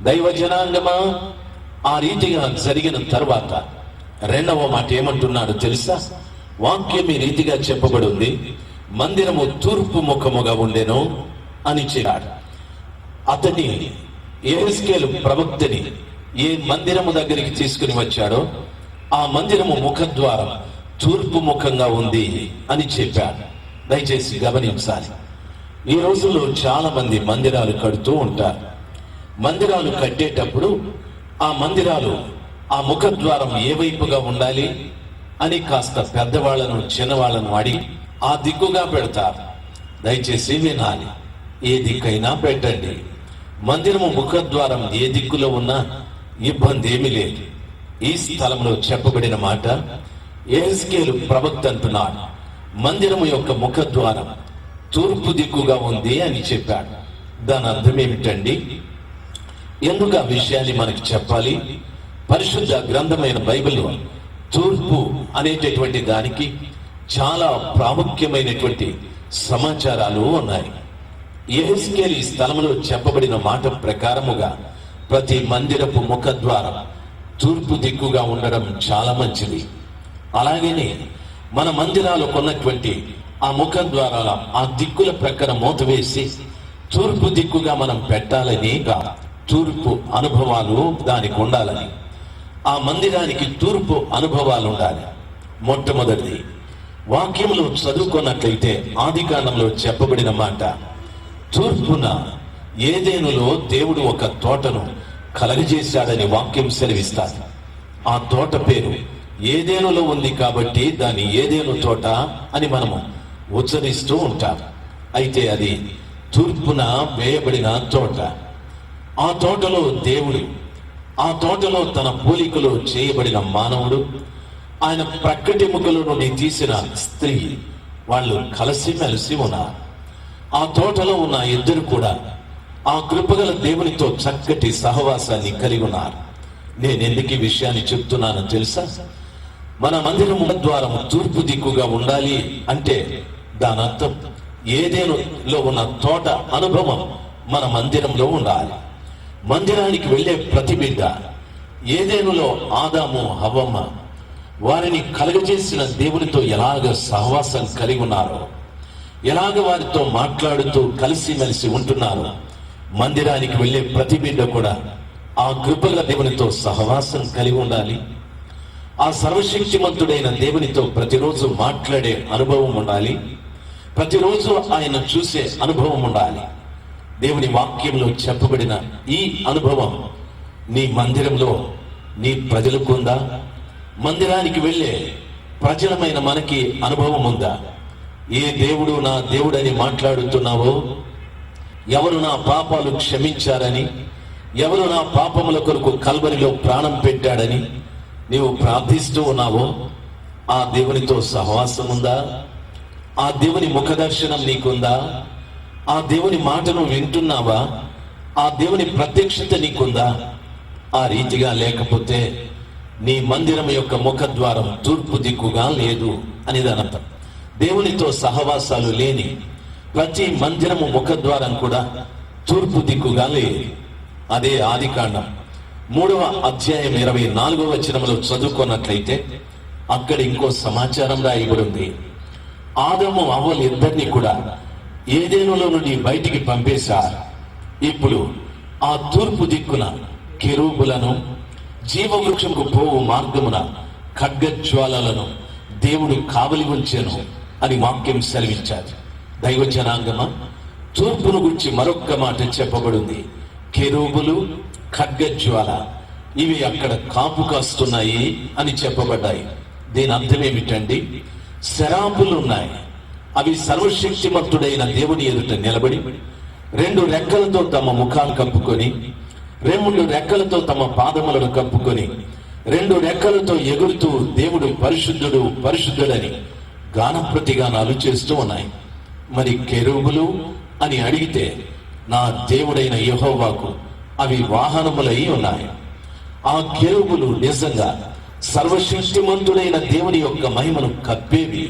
దైవజనాంగమా, ఆ రీతిగా జరిగిన తర్వాత రెండవ మాట ఏమంటున్నాడు తెలుసా? వాక్యం ఈ రీతిగా చెప్పబడి ఉంది. మందిరము తూర్పు ముఖముగా ఉండెను అని చెప్పాడు. అతని యెహెజ్కేలు ప్రవక్తని ఏ మందిరము దగ్గరికి తీసుకుని వచ్చాడో ఆ మందిరము ముఖద్వారం తూర్పు ముఖంగా ఉంది అని చెప్పాడు. దయచేసి గమనించాలి. ఈ రోజుల్లో చాలా మంది మందిరాలు కడుతూ ఉంటారు. మందిరాలు కట్టేటప్పుడు ఆ మందిరాలు ఆ ముఖద్వారం ఏ వైపుగా ఉండాలి అని కాస్త పెద్దవాళ్లను చిన్నవాళ్లను అడిగి ఆ దిక్కుగా పెడతారు. దయచేసి వినాలి. ఏ దిక్కైనా పెట్టండి. మందిరము ముఖద్వారం ఏ దిక్కులో ఉన్నా ఇబ్బంది ఏమీ లేదు. ఈ స్థలంలో చెప్పబడిన మాట యెహెజ్కేలు ప్రవక్త అంటున్నాడు. మందిరము యొక్క ముఖద్వారం తూర్పు దిక్కుగా ఉంది అని చెప్పాడు. దాని అర్థం ఏమిటండి? ఎందుకు ఆ విషయాన్ని మనకి చెప్పాలి? పరిశుద్ధ గ్రంథమైన బైబిల్లో తూర్పు అనేటటువంటి దానికి చాలా ప్రాముఖ్యమైనటువంటి సమాచారాలు ఉన్నాయి. యెహెజ్కేలు ఈ స్థలంలో చెప్పబడిన మాట ప్రకారముగా ప్రతి మందిరపు ముఖద్వారం తూర్పు దిక్కుగా ఉండడం చాలా మంచిది. అలాగనే మన మందిరాలకు ఉన్నటువంటి ఆ ముఖద్వారాల ఆ దిక్కుల ప్రక్కన మూత వేసి తూర్పు దిక్కుగా మనం పెట్టాలని, తూర్పు అనుభవాలు దానికి ఉండాలని, ఆ మందిరానికి తూర్పు అనుభవాలు ఉండాలి. మొట్టమొదటిది వాక్యంలో చదువుకున్నట్లయితే ఆదికాండంలో చెప్పబడిన మాట, తూర్పున ఏదెనులో దేవుడు ఒక తోటను కలగజేశాడని వాక్యం సెలవిస్తారు. ఆ తోట పేరు ఏదెనులో ఉంది కాబట్టి దాన్ని ఏదెను తోట అని మనము ఉచ్చరిస్తూ ఉంటాం. అయితే అది తూర్పున వేయబడిన తోట. ఆ తోటలో దేవుడు, ఆ తోటలో తన పోలికలో చేయబడిన మానవుడు, ఆయన ప్రక్కటెముకల నుండి తీసిన స్త్రీ, వాళ్ళు కలిసిమెలిసి ఉన్నారు. ఆ తోటలో ఉన్న ఇద్దరు కూడా ఆ కృపగల దేవునితో చక్కటి సహవాసాన్ని కలిగి ఉన్నారు. నేను ఎందుకు ఈ విషయాన్ని చెప్తున్నానో తెలుసా? మన మందిరం ద్వారము తూర్పు దిక్కుగా ఉండాలి అంటే దాని అర్థం ఏదెనులో ఉన్న తోట అనుభవం మన మందిరంలో ఉండాలి. మందిరానికి వెళ్ళే ప్రతి బిడ్డ ఏదెనులో ఆదాము హవ్వమ్మ వారిని కలుగజేసిన దేవునితో ఎలాగ సహవాసం కలిగి ఉన్నారో, ఎలాగ వారితో మాట్లాడుతూ కలిసిమెలిసి ఉంటున్నారు. మందిరానికి వెళ్ళే ప్రతి బిడ్డ కూడా ఆ కృపగల దేవునితో సహవాసం కలిగి ఉండాలి. ఆ సర్వశక్తిమంతుడైన దేవునితో ప్రతిరోజు మాట్లాడే అనుభవం ఉండాలి. ప్రతిరోజు ఆయన చూసే అనుభవం ఉండాలి. దేవుని వాక్యంలో చెప్పబడిన ఈ అనుభవం నీ మందిరంలో నీ ప్రజలకు ఉందా? మందిరానికి వెళ్ళే ప్రజలమైన మనకి అనుభవం ఉందా? ఏ దేవుడు నా దేవుడని మాట్లాడుతున్నావో, ఎవరు నా పాపాలు క్షమించారని, ఎవరు నా పాపముల కొరకు కల్వరిలో ప్రాణం పెట్టాడని నీవు ప్రార్థిస్తూ ఉన్నావో, ఆ దేవునితో సహవాసం ఉందా? ఆ దేవుని ముఖ దర్శనం నీకుందా? ఆ దేవుని మాటను వింటున్నావా? ఆ దేవుని ప్రత్యక్షత నీకుందా? ఆ రీతిగా లేకపోతే నీ మందిరం యొక్క ముఖద్వారం తూర్పు దిక్కుగా లేదు అని దాని అర్థం. దేవునితో సహవాసాలు లేని ప్రతి మందిరము ముఖద్వారం కూడా తూర్పు దిక్కుగా లేదు. అదే ఆదికాండం 3వ అధ్యాయం 24వ వచనంలో చదువుకున్నట్లయితే అక్కడ ఇంకో సమాచారం రాయబడి ఉంది. ఆదాము అవ్వలు ఇద్దరిని కూడా ఏదెనులో నుండి బయటికి పంపేశారు. ఇప్పుడు ఆ తూర్పు దిక్కున కెరూబులను, జీవవృక్షముకు పోవు మార్గమున ఖడ్గజ్వాలలను దేవుడు కావలి ఉంచెను అని వాక్యం సెలవించారు. దైవ జనాంగమా, తూర్పును గురించి మరొక్క మాట చెప్పబడింది. కెరూబులు, ఖడ్గజ్వాల ఇవి అక్కడ కాపు కాస్తున్నాయి అని చెప్పబడ్డాయి. దీని అర్థం ఏమిటండి? శరాపులు ఉన్నాయి. అవి సర్వశక్తిమంతుడైన దేవుని ఎదుట నిలబడి 2 రెక్కలతో తమ ముఖాలు కప్పుకొని, 2 రెక్కలతో తమ పాదములను కప్పుకొని, 2 రెక్కలతో ఎగురుతూ దేవుడు పరిశుద్ధుడు పరిశుద్ధుడని గానప్రతిగానాలు చేస్తూ ఉన్నాయి. మరి కెరూబులు అని అడిగితే నా దేవుడైన యెహోవాకు అవి వాహనములై ఉన్నాయి. ఆ కెరూబులు నిజంగా సర్వశక్తిమంతుడైన దేవుని యొక్క మహిమను కప్పేవి,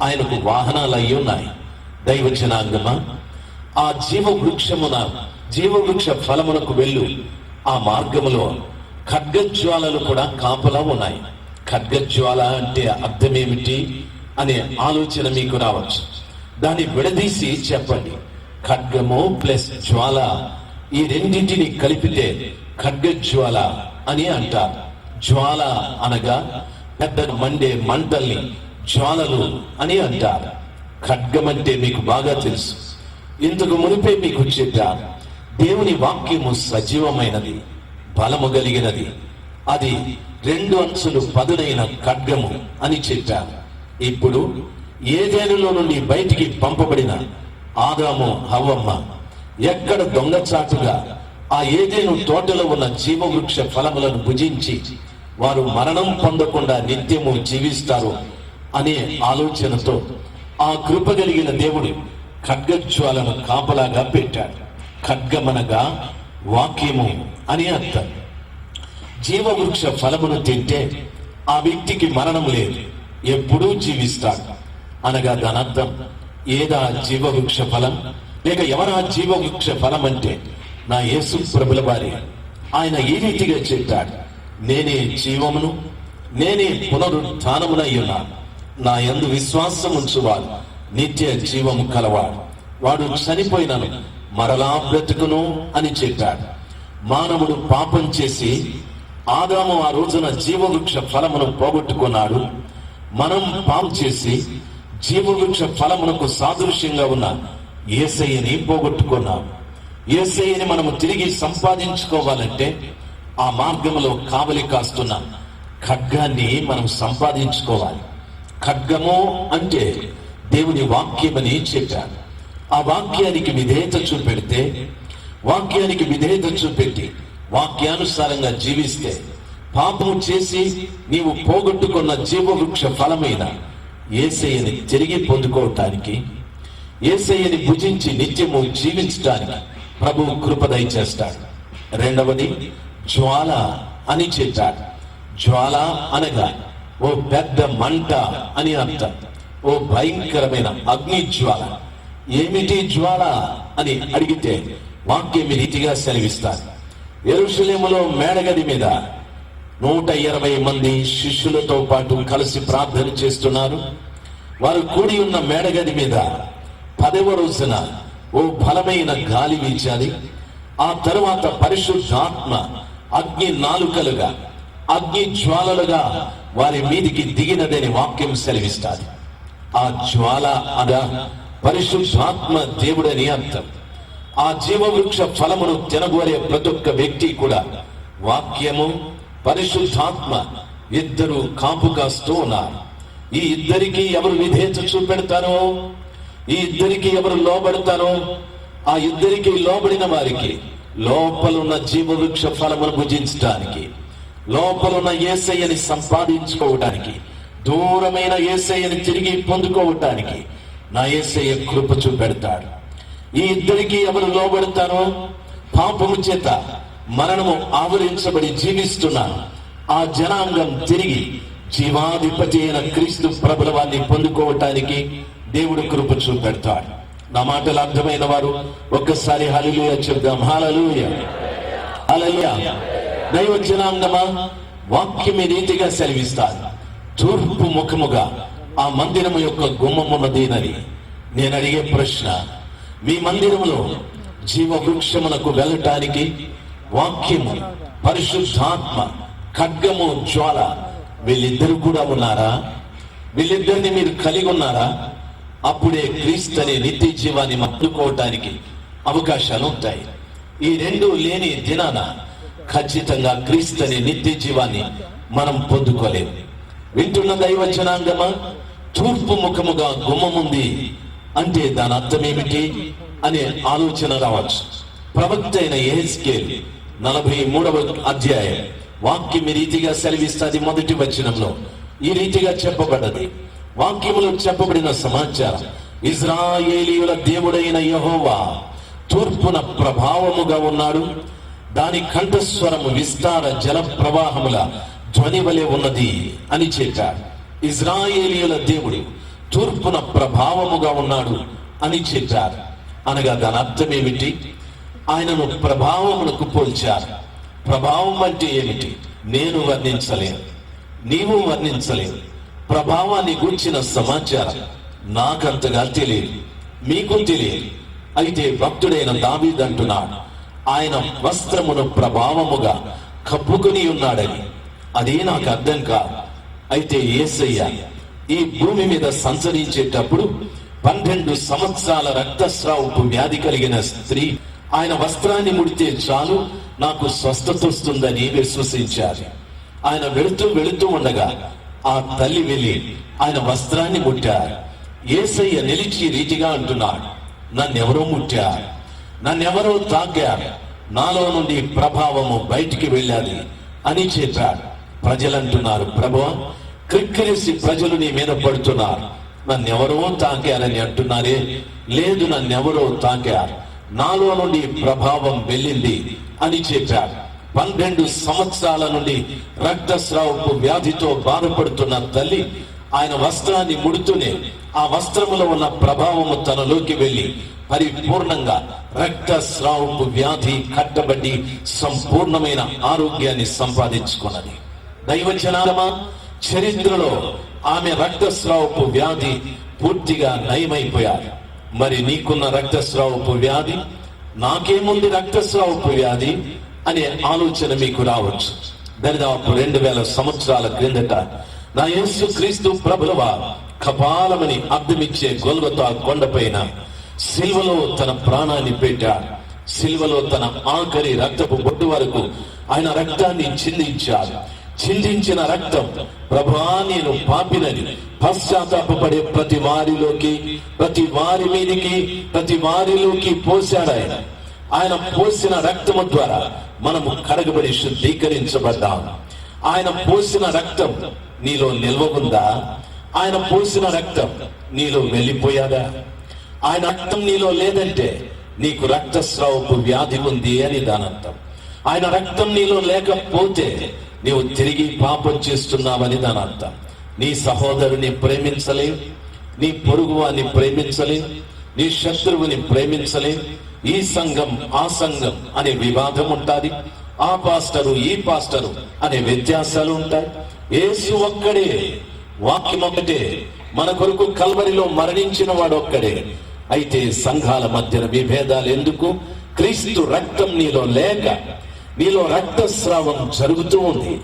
ఆయనకు వాహనాలు అయి ఉన్నాయి. దైవ జనాంగమా, ఆ జీవవృక్ష ఫలమునకు వెళ్ళు ఆ మార్గములో ఖడ్గజ్వాలలు కూడా కాపలా ఉన్నాయి. ఖడ్గజ్వాల అంటే అర్థమేమిటి అనే ఆలోచన మీకు రావచ్చు. దాన్ని విడదీసి చెప్పండి. ఖడ్గము ప్లస్ జ్వాల, ఈ రెండింటిని కలిపితే ఖడ్గజ్వాల అని అంటారు. జ్వాల అనగా పెద్ద మండే మంటల్ని జ్వాలలు అని అంటారు. ఖడ్గం అంటే మీకు బాగా తెలుసు. ఇంతకు మునిపే మీకు చెప్పారు, దేవుని వాక్యము సజీవమైనది, బలము కలిగినది, అది 2 అంచులు పదునైన ఖడ్గము అని చెప్పారు. ఇప్పుడు ఏదెనులో నుండి బయటికి పంపబడిన ఆదాము హవ్వమ్మ ఎక్కడ దొంగచాటుగా ఆ ఏదెను తోటలో ఉన్న జీవవృక్ష ఫలములను భుజించి వారు మరణం పొందకుండా నిత్యము జీవిస్తారు అనే ఆలోచనతో ఆ కృప కలిగిన దేవుడు ఖడ్గజ్వాలను కాపలాగా పెట్టాడు. ఖడ్గమనగా వాక్యము అని అర్థం. జీవవృక్ష ఫలమును తింటే ఆ వ్యక్తికి మరణం లేదు, ఎప్పుడూ జీవిస్తాడు అనగా దాని అర్థం. ఏదా జీవవృక్ష ఫలం, లేక ఎవరా జీవవృక్ష ఫలం అంటే నా యేసు ప్రభుల వారి. ఆయన ఈ రీతిగా చెప్పాడు, నేనే జీవమును, నేనే పునరుత్థానమునై ఉన్నాను. నా యందు విశ్వాసం ఉంచువాడు నిత్య జీవము కలవాడు, వాడు చనిపోయినను మరలా బ్రతుకును అని చెప్పాడు. మానవుడు పాపం చేసి ఆదాము ఆ రోజున జీవవృక్ష ఫలమును పోగొట్టుకున్నాడు. మనం పాపం చేసి జీవవృక్ష ఫలమునకు సాదృశ్యంగా ఉన్న యేసయ్యని పోగొట్టుకున్నాం. యేసయ్యని మనము తిరిగి సంపాదించుకోవాలంటే ఆ మార్గంలో కావలి కాస్తున్న ఖడ్గాన్ని మనం సంపాదించుకోవాలి. ఖడ్గము అంటే దేవుని వాక్యమని చెప్పారు. ఆ వాక్యానికి విధేయత చూపెడితే, వాక్యానికి విధేయత చూపెట్టి వాక్యానుసారంగా జీవిస్తే, పాపం చేసి నీవు పోగొట్టుకున్న జీవవృక్ష ఫలమైన యేసయ్యని తిరిగి పొందుకోవటానికి, యేసయ్యని భుజించి నిత్యము జీవించడానికి ప్రభువు కృప దయచేస్తాడు. రెండవది జ్వాల అని చెప్పాడు. జ్వాల అనగా ఓ పెద్ద మంట అని అర్థం, ఓ భయంకరమైన అగ్ని జ్వాల. ఏమిటి జ్వాల అని అడిగితే వాక్యం రీతిగా సెలవిస్తారు. యెరూషలేములో మేడగది మీద 120 మంది శిష్యులతో పాటు కలిసి ప్రార్థన చేస్తున్నారు. వారు కూడి ఉన్న మేడగది మీద 10వ రోజున ఓ బలమైన గాలి వీచాలి. ఆ తరువాత పరిశుద్ధాత్మ అగ్ని నాలుకలుగా, అగ్ని జ్వాలలుగా వారి మీదికి దిగినదని వాక్యం సెలవిస్తాది. ఆ జ్వాల అనగా పరిశుద్ధాత్మ దేవుడని అర్థం. ఆ జీవవృక్ష ఫలమును తినగోరే ప్రతి ఒక్క వ్యక్తి కూడా వాక్యము, పరిశుద్ధాత్మ ఇద్దరు కాపు కాస్తూ ఉన్నారు. ఈ ఇద్దరికి ఎవరు విధేయత చూపెడతారో, ఈ ఇద్దరికి ఎవరు లోబడతారో, ఆ ఇద్దరికి లోబడిన వారికి లోపలున్న జీవవృక్ష ఫలమును భుజించడానికి, లోపలున్న యేసయ్యని సంపాదించుకోవడానికి, దూరమైన యేసయ్యని తిరిగి పొందుకోవటానికి నా యేసయ్య కృప చూపెడతాడు. ఈ ఇద్దరికి ఎవరు లోబడతారో, పాపము చేత మరణము ఆవరించబడి జీవిస్తున్నాను ఆ జనాంగం తిరిగి జీవాధిపతి అయిన క్రీస్తు ప్రభుల వారిని పొందుకోవటానికి దేవుడు కృప చూపెడతాడు. నా మాటలు అర్థమైన వారు ఒక్కసారి హల్లెలూయా చెప్దాం. హల్లెలూయా, హల్లెలూయా. దైవ జనాంగమా, వాక్యం ఈ రీతిగా సెలవిస్తారు. తూర్పు ముఖముగా ఆ మందిరము యొక్క గుమ్మమున్నదేనని నేను అడిగే ప్రశ్న, మీ మందిరములో జీవ వృక్షమునకు వెళ్ళటానికి వాక్యము, పరిశుద్ధాత్మ, ఖడ్గము, జ్వాల వీళ్ళిద్దరు కూడా ఉన్నారా? వీళ్ళిద్దరిని మీరు కలిగి ఉన్నారా? అప్పుడే క్రీస్తు అనే నిత్య జీవాన్ని మట్టుకోవటానికి అవకాశాలు ఉంటాయి. ఈ రెండు లేని దినాన ఖచ్చితంగా క్రీస్తు అనే నిత్య జీవాన్ని మనం పొందుకోలేము. వింటున్న దైవ జనాంగమా, తూర్పు ముఖముగా గుమ్మముంది అంటే దాని అర్థం ఏమిటి అనే ఆలోచన రావచ్చు. ప్రవక్త అయిన యెహెజ్కేలు 43వ అధ్యాయం వాక్యం ఈ రీతిగా సెలవిస్తుంది. మొదటి వచనంలో ఈ రీతిగా చెప్పబడ్డది. వాక్యములో చెప్పబడిన సమాచారం, ఇజ్రాయేలీయుల దేవుడైన యెహోవా తూర్పున ప్రభావముగా ఉన్నాడు. దాని కంఠస్వరము విస్తార జల ప్రవాహముల ధ్వని వలె ఉన్నది అని చెప్పాడు. ఇజ్రాయేలీయుల దేవుడు తూర్పున ప్రభావముగా ఉన్నాడు అని చెప్పారు. అనగా దాని అర్థం ఏమిటి? ఆయనను ప్రభావములకు పోల్చారు. ప్రభావం అంటే ఏమిటి? నేను వర్ణించలేను, నీవు వర్ణించలేవు. ప్రభావాన్ని గూర్చిన సమాచారం నాకంతగా తెలియదు, మీకు తెలియదు. అయితే భక్తుడైన దావీదు అంటున్నాడు, ఆయన వస్త్రమును ప్రభావముగా కప్పుకొని ఉన్నాడని. అదే నాకు అర్థం కాదు. అయితే యేసయ్య ఈ భూమి మీద సంచరించేటప్పుడు 12 సంవత్సరాల రక్తస్రావపు వ్యాధి కలిగిన స్త్రీ ఆయన వస్త్రాన్ని ముడితే చాలు నాకు స్వస్థత వస్తుందని విశ్వసించారు. ఆయన వెళుతూ ఉండగా ఆ తల్లి వెళ్ళి ఆయన వస్త్రాన్ని ముట్టారు. యేసయ్య నిలిచి రీతిగా అంటున్నాడు, నన్నెవరో ముట్టారు, నన్నెవరో తాకారు, నాలో నుండి ప్రభావము బయటికి వెళ్ళాలి అని చెప్పాడు. ప్రజలంటున్నారు, ప్రభువా, క్రిక్కిరిసి ప్రజలు నీ మీద పడుతున్నారు, నన్నెవరో తాకారని అంటున్నారే. లేదు, నన్నెవరో తాకారు, నాలో నుండి ప్రభావం వెళ్ళింది అని చెప్పారు. 12 సంవత్సరాల నుండి రక్తస్రావపు వ్యాధితో బాధపడుతున్న తల్లి ఆయన వస్త్రాన్ని ముడుతూనే ఆ వస్త్రములో ఉన్న ప్రభావము తనలోకి వెళ్ళి పరిపూర్ణంగా రక్తస్రావపు వ్యాధి కట్టబడి సంపూర్ణమైన ఆరోగ్యాన్ని సంపాదించుకున్నది. దైవజనాలమా, చరిత్రలో ఆమె రక్తస్రావపు వ్యాధి పూర్తిగా నయమైపోయారు. మరి నీకున్న రక్తస్రావపు వ్యాధి, నాకేముంది రక్తస్రావపు వ్యాధి అనే ఆలోచన మీకు రావచ్చు. దరిదాపు 2000 సంవత్సరాల క్రిందట నా యేసు క్రీస్తు ప్రభువ కపాలమని అర్థమిచ్చే గొల్గొతా కొండపైన సిల్వలో తన ప్రాణాన్ని పెట్టాడు. సిల్వలో తన ఆఖరి రక్తపు బొట్టు వరకు ఆయన రక్తాన్ని చిందించాడు. చిందించిన రక్తం, ప్రభువా నేను పాపినని పశ్చాత్తాపపడే ప్రతి వారిలోకి, ప్రతి వారి మీదికి, ప్రతి వారిలోకి పోశాడు. ఆయన పోసిన రక్తము ద్వారా మనము కడగబడి శుద్ధీకరించబడ్డాం. ఆయన పోసిన రక్తం నీలో నిల్వ ఉందా? ఆయన పోసిన రక్తం నీలో వెళ్ళిపోయాదా? ఆయన రక్తం నీలో లేదంటే నీకు రక్తస్రావపు వ్యాధి ఉంది అని దాని అర్థం. ఆయన రక్తం నీలో లేకపోతే నీవు తిరిగి పాపం చేస్తున్నావని దాని అర్థం. నీ సహోదరుని ప్రేమించలేవు, నీ పొరుగువాన్ని ప్రేమించలేవు, నీ శత్రువుని ప్రేమించలేవు. ఈ సంఘం ఆ సంఘం అనే వివాదం ఉంటుంది, ఆ పాస్టరు ఈ పాస్టరు అనే వ్యత్యాసాలు ఉంటాయి. యేసు ఒక్కడే, వాక్యం ఒక్కటే, మన కొరకు కల్వరిలో మరణించిన వాడు ఒక్కడే. అయితే సంఘాల మధ్యన విభేదాలు ఎందుకు? క్రీస్తు రక్తం నీలో లేక, నీలో రక్తస్రావం జరుగుతూ ఉంది.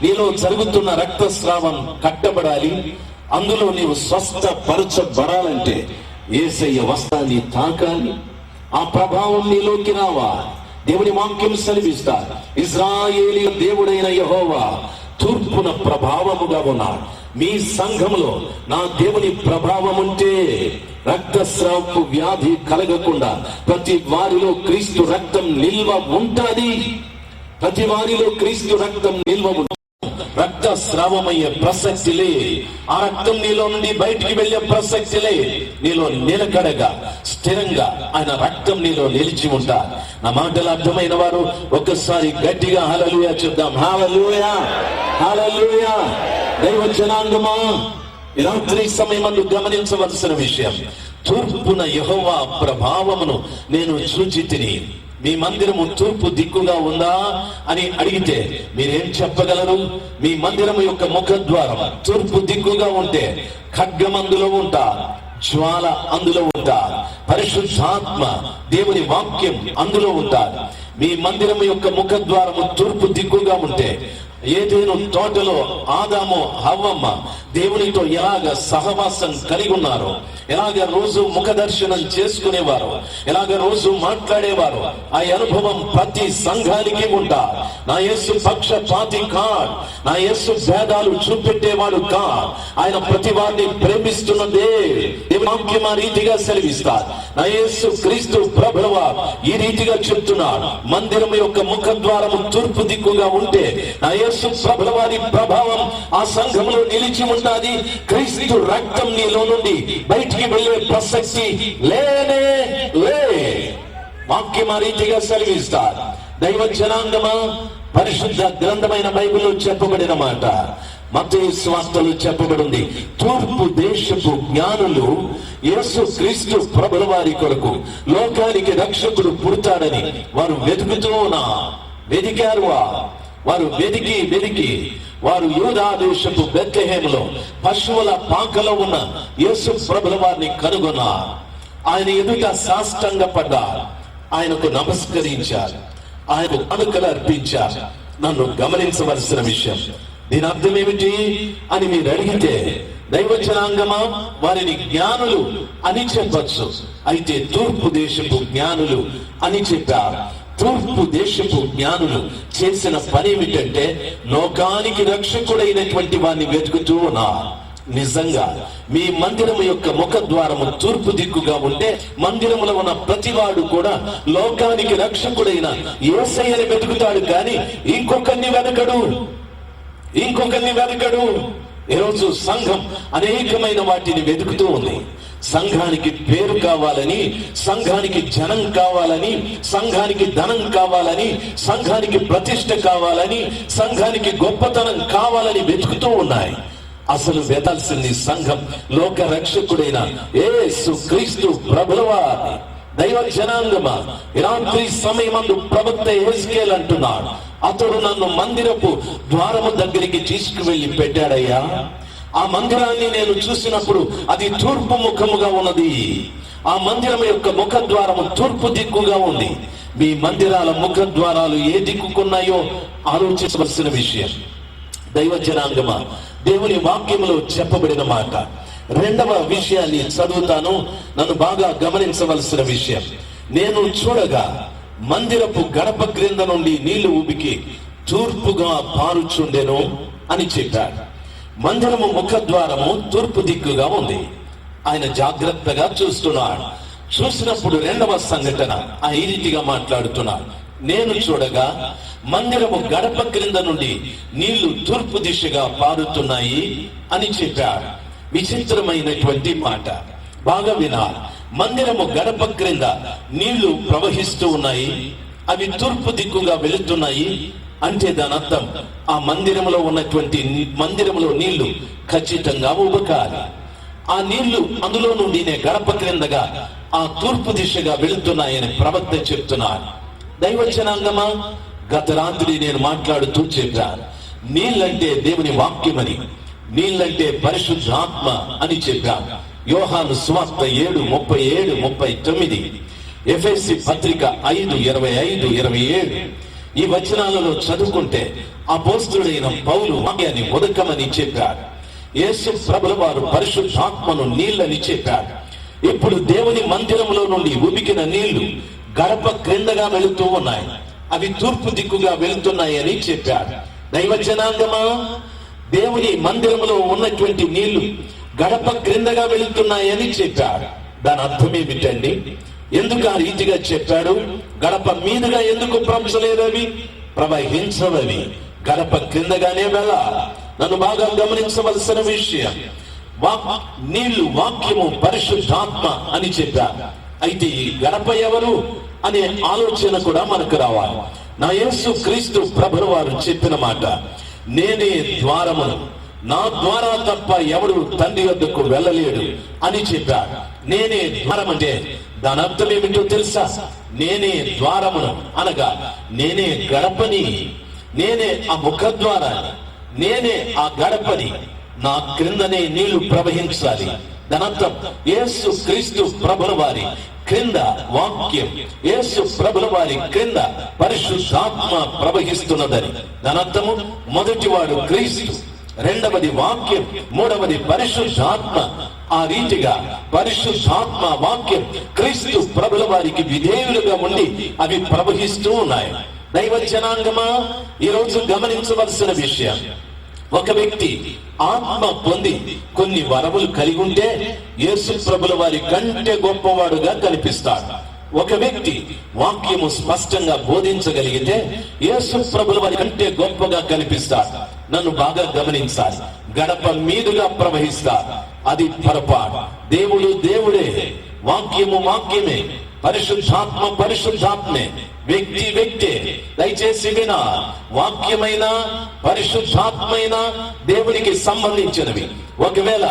నీలో జరుగుతున్న రక్తస్రావం కట్టబడాలి. అందులో నీవు స్వస్థపరచబడాలంటే యేసయ్య వస్త్రాన్ని తాకాలి. ఆ ప్రభావం నీలోకి రావా. దేవుని వాక్యం సెలవిస్తారు, ఇశ్రాయేలు దేవుడైన యెహోవా తూర్పున ప్రభావముగా ఉన్నాడు. మీ సంఘంలో నా దేవుని ప్రభావం ఉంటే రక్తస్రావపు వ్యాధి కలగకుండా ప్రతి వారిలో క్రీస్తు రక్తం నిల్వ ఉంటుంది. ప్రతి వారిలో క్రీస్తు రక్తం నిల్వ ఉంటుంది. రక్తస్రావమయ్యే ప్రసక్తిలే, ఆ రక్తం నీలో నుండి బయటికి వెళ్ళే ప్రసక్తిలే. నీలో నిలకడగా స్థిరంగా ఆయన రక్తం నీలో నిలిచి ఉంటారు. నా మాటలు అర్థమైన వారు ఒక్కసారి గట్టిగా హల్లెలూయా చెప్దాం. హల్లెలూయా, హల్లెలూయా. దైవ జనాంగమా, ఈ రాత్రి సమయమందు గమనించవలసిన విషయం, తూర్పున యెహోవా ప్రభావమును నేను చూచితిని. మీ మందిరము తూర్పు దిక్కుగా ఉందా అని అడిగితే మీరేం చెప్పగలరు? మీ మందిరము యొక్క ముఖద్వారం తూర్పు దిక్కుగా ఉంటే ఖడ్గం అందులో ఉంటా, జ్వాల అందులో ఉంటా, పరిశుద్ధాత్మ దేవుని వాక్యం అందులో ఉంటారు. మీ మందిరము యొక్క ముఖద్వారము తూర్పు దిక్కుగా ఉంటే, ఏదేను తోటలో ఆదాము హవ్వమ్మ దేవునితో ఎలాగ సహవాసం కలిగి ఉన్నారో, ఎలాగ రోజు ముఖ దర్శనం చేసుకునేవారు, ఎలాగ రోజు మాట్లాడేవారు, ఆ అనుభవం ప్రతి సంఘానికి ఉంటా. నా యేసు పక్షపాతి కాదు, నా యేసు భేదాలు చూపెట్టేవాడు కాదు. ఆయన ప్రతి వారిని ప్రేమిస్తున్నదే వాక్యం ఆ రీతిగా సెలవిస్తారు. నా యేసు క్రీస్తు ప్రభువ ఈ రీతిగా చెప్తున్నాడు, మందిరం యొక్క ముఖ ద్వారము తూర్పు దిక్కుగా ఉంటే నా యేసు ప్రభుల వారి ప్రభావం ఆ సంఘంలో నిలిచి ఉంటాది. క్రీస్తు రక్తం నీలో నుండి బయటికి వెళ్ళే ప్రసక్తి లేనే లే. వాక్యం ఆ రీతిగా సెలవిస్తారు. దైవ జనాంగమా, పరిశుద్ధ గ్రంథమైన బైబిల్లో చెప్పబడిన మాట, మత్తయి సువార్తలో చెప్పబడింది, తూర్పు దేశపు జ్ఞానులు యేసు క్రీస్తు ప్రభుల వారి కొరకు లోకానికి రక్షకుడు పుడతాడని వారు వెతికారు. వారు వెతికి వారు యూదా దేశపు బెత్లెహేములో పశువుల పాకలో ఉన్న యేసు ప్రభుల వారిని కనుగొన్నారు. ఆయన ఎదుట సాష్టాంగపడ్డారు, ఆయనకు నమస్కరించారు, ఆయనకు కానుకలు అర్పించారు. నన్ను గమనించవలసిన విషయం, దీని అర్థం ఏమిటి అని మీరు అడిగితే, దైవ జనాంగమా, వారిని జ్ఞానులు అని చెప్పచ్చు. అయితే తూర్పు దేశపు జ్ఞానులు అని చెప్పారు. తూర్పు దేశపు జ్ఞానులు చేసిన పని ఏమిటంటే లోకానికి రక్షకుడైనటువంటి వారిని వెతుకుతూ ఉన్నారు. నిజంగా మీ మందిరము యొక్క ముఖ ద్వారము తూర్పు దిక్కుగా ఉంటే మందిరములో ఉన్న ప్రతివాడు కూడా లోకానికి రక్షకుడైన యేసయ్యని వెతుకుతాడు, కానీ ఇంకొకరిని వెతకడు. ఈరోజు సంఘం అనేకమైన వాటిని వెతుకుతూ ఉంది. సంఘానికి పేరు కావాలని, సంఘానికి జనం కావాలని, సంఘానికి ధనం కావాలని, సంఘానికి ప్రతిష్ట కావాలని, సంఘానికి గొప్పతనం కావాలని వెతుకుతూ ఉన్నాయి. అసలు వెతాల్సింది సంఘం లోక రక్షకుడైన యేసు క్రీస్తు ప్రభువారిని. దైవ జనాంగమా, రాత్రి సమయమందు ప్రవక్త యెహెజ్కేలు అంటున్నాడు, అతడు నన్ను మందిరపు ద్వారము దగ్గరికి తీసుకువెళ్ళి పెట్టాడయ్యా. ఆ మందిరాన్ని నేను చూసినప్పుడు అది తూర్పు ముఖముగా ఉన్నది. ఆ మందిరం యొక్క ముఖ ద్వారము తూర్పు దిక్కుగా ఉంది. మీ మందిరాల ముఖ ద్వారాలు ఏ దిక్కుకున్నాయో ఆలోచించవలసిన విషయం. దైవ జనాంగమా, దేవుని వాక్యములో చెప్పబడిన మాట. రెండవ విషయాన్ని చదువుతాను, నన్ను బాగా గమనించవలసిన విషయం. నేను చూడగా మందిరపు గడప క్రింద నుండి నీళ్లు ఉబికి తూర్పుగా పారుచుండెను అని చెప్పాడు. మందిరము ముఖద్వారము తూర్పు దిక్కుగా ఉంది. ఆయన జాగ్రత్తగా చూస్తున్నాడు. చూసినప్పుడు రెండవ సంఘటన ఈ రీతిగా మాట్లాడుతున్నాడు, నేను చూడగా మందిరము గడప క్రింద నుండి నీళ్లు తూర్పు దిశగా పారుతున్నాయి అని చెప్పాడు. విచిత్రమైనటువంటి మాట, బాగా వినాలి. మందిరము గడప క్రింద నీళ్లు ప్రవహిస్తూ ఉన్నాయి, అవి తూర్పు దిక్కుగా వెళుతున్నాయి అంటే దాని అర్థం ఆ మందిరములో నీళ్లు ఖచ్చితంగా ఉబకాలి. ఆ నీళ్లు అందులో నుండి గడప క్రిందగా ఆ తూర్పు దిశగా వెళుతున్నాయని ప్రవక్త చెప్తున్నారు. దైవజనాంగమా, గత రాత్రి నేను మాట్లాడుతూ చెప్పాను, నీళ్ళంటే దేవుని వాక్యమని, నీళ్ళంటే పరిశుద్ధాత్మ అని చెప్పాను. యోహాను సువార్త 7:37-39, ఎఫెసీ పత్రిక 5:25-27. ఈ వచనాలలో చదువుకుంటే అపోస్తలుడైన పౌలు వాక్యాన్ని ఉదకమని చెప్పాడు. యేసు ప్రభుల వారు పరిశుద్ధాత్మను నీళ్ళని చెప్పాడు. ఇప్పుడు దేవుని మందిరంలో నుండి ఉబికిన నీళ్లు గడప క్రిందగా వెళుతూ ఉన్నాయి, అవి తూర్పు దిక్కుగా వెళుతున్నాయి అని చెప్పాడు. దైవ జనాంగమా, దేవుని మందిరంలో ఉన్నటువంటి నీళ్లు గడప క్రిందగా వెళుతున్నాయని చెప్పాడు. దాని అర్థం ఏమిటండి? ఎందుకు ఆ రీతిగా చెప్పాడు? గడప మీదుగా ఎందుకు ప్రవహించలేదవి? ప్రవహించవవి గడప క్రిందగానే వెళ్ళాలి. నన్ను బాగా గమనించవలసిన విషయం, నీళ్లు వాక్యము పరిశుద్ధాత్మ అని చెప్పారు. అయితే ఈ గడప ఎవరు అనే ఆలోచన కూడా మనకు రావాలి. నా యేసు క్రీస్తు ప్రభువు వారు చెప్పిన మాట, నేనే ద్వారమును, నా ద్వారా తప్ప ఎవడు తండ్రి వద్దకు వెళ్ళలేడు అని చెప్పాడు. నేనే ద్వారం అంటే దాని అర్థం ఏమిటో తెలుసా? నేనే ద్వారమును అనగా నేనే గడపని, నేనే ఆ ముఖద్వారాన్ని, నేనే ఆ గడపని. నా క్రిందనే నీళ్లు ప్రవహించాలి. దానంతం యేసు క్రీస్తు ప్రభుల వారి క్రింద వాక్యం, యేసు ప్రభుల వారి క్రింద పరిశుద్ధాత్మ ప్రవహిస్తున్నదని. దానంతము మొదటివాడు క్రీస్తు, రెండవది వాక్యం, మూడవది పరిశుద్ధాత్మ. ఆ రీతిగా పరిశుద్ధాత్మ వాక్యం క్రీస్తు ప్రభుల వారికి విధేయులుగా ఉండి అవి ప్రవహిస్తూ ఉన్నాయి. దైవ జనాంగమా, ఈరోజు గమనించవలసిన విషయం, ఒక వ్యక్తి ఆత్మ పొంది కొన్ని వరములు కలిగి ఉంటే యేసు ప్రభుల వారి కంటే గొప్పవాడుగా కనిపిస్తాడు. ఒక వ్యక్తి వాక్యము స్పష్టంగా బోధించగలిగితే యేసు ప్రభుల వారి కంటే గొప్పగా కనిపిస్తాడు. నన్ను బాగా గమనించాలి. గడప మీదుగా ప్రవహిస్తాడు, అది పొరపాటు. దేవుడు దేవుడే, వాక్యము వాక్యమే, పరిశుద్ధాత్మ పరిశుద్ధాత్మే, వ్యక్తి వ్యక్తే. దయచేసి వినా, వాక్యమైన పరిశుద్ధాత్మైన దేవునికి సంబంధించినవి. ఒకవేళ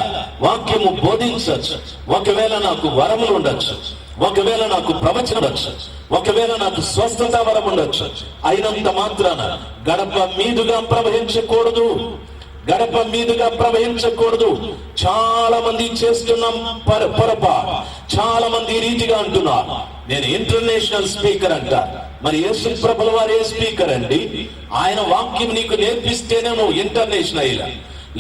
వాక్యము బోధించవచ్చు, ఒకవేళ నాకు వరములు ఉండొచ్చు, ఒకవేళ నాకు ప్రవచనం ఉండొచ్చు, ఒకవేళ నాకు స్వస్థత వరం ఉండొచ్చు. అయినంత మాత్రాన గడప మీదుగా ప్రవహించకూడదు, గడప మీదుగా ప్రవహించకూడదు. చాలా మంది చేస్తున్నాం పొరపాటు. చాలా మంది ఈ రీతిగా అంటున్నారు, నేను ఇంటర్నేషనల్ స్పీకర్ అంటారు. మరి యేసు ప్రభుల వారు ఏ స్పీకర్ అండి? ఆయన వాక్యం నీకు నేర్పిస్తేనే నువ్వు ఇంటర్నేషనల్ అయ్యా,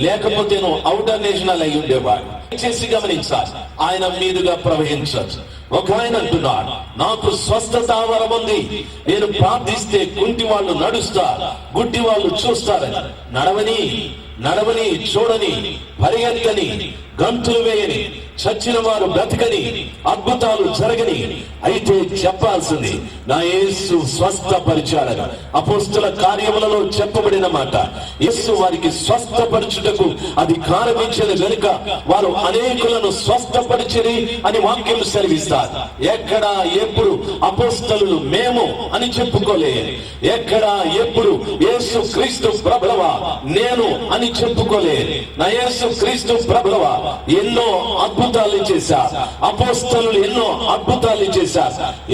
లేకపోతే నువ్వు అవుటర్ నేషనల్ అయి ఉండేవాడు. చేసి గమనించాలి, ఆయన మీదుగా ప్రవహించచ్చు. ఒక ఆయన అంటున్నాడు, నాకు స్వస్థత వరం ఉంది, నేను ప్రార్థిస్తే కుంటి వాళ్ళు నడుస్తారు, గుడ్డి వాళ్ళు చూస్తారని. నడవని నడవని, చూడని, పరిగెత్తని, గంతులు వేయని, చచ్చిన వారు బ్రతకని, అద్భుతాలు జరగని. అయితే చెప్పాల్సింది, నా యేసు స్వస్థపరిచాడని అపోస్తల కార్యములలో చెప్పబడిన మాట. యేసు వారికి స్వస్థపరచుటకు అధికారం ఇచ్చిన గనుక వారు అనేకులను స్వస్థపరిచిరి అని వాక్యం సెలవిస్తారు. ఎక్కడ ఎప్పుడు అపోస్తలులు మేము అని చెప్పుకోలేదు. ఎక్కడ ఎప్పుడు యేసు క్రీస్తు ప్రభువా నేను అని చెప్పుకోలేదు. నా యేసు క్రీస్తు ప్రభువా ఎన్నో అద్భుతాలు చేశారు, అపోస్తలులు ఎన్నో అద్భుతాలు చేశారు.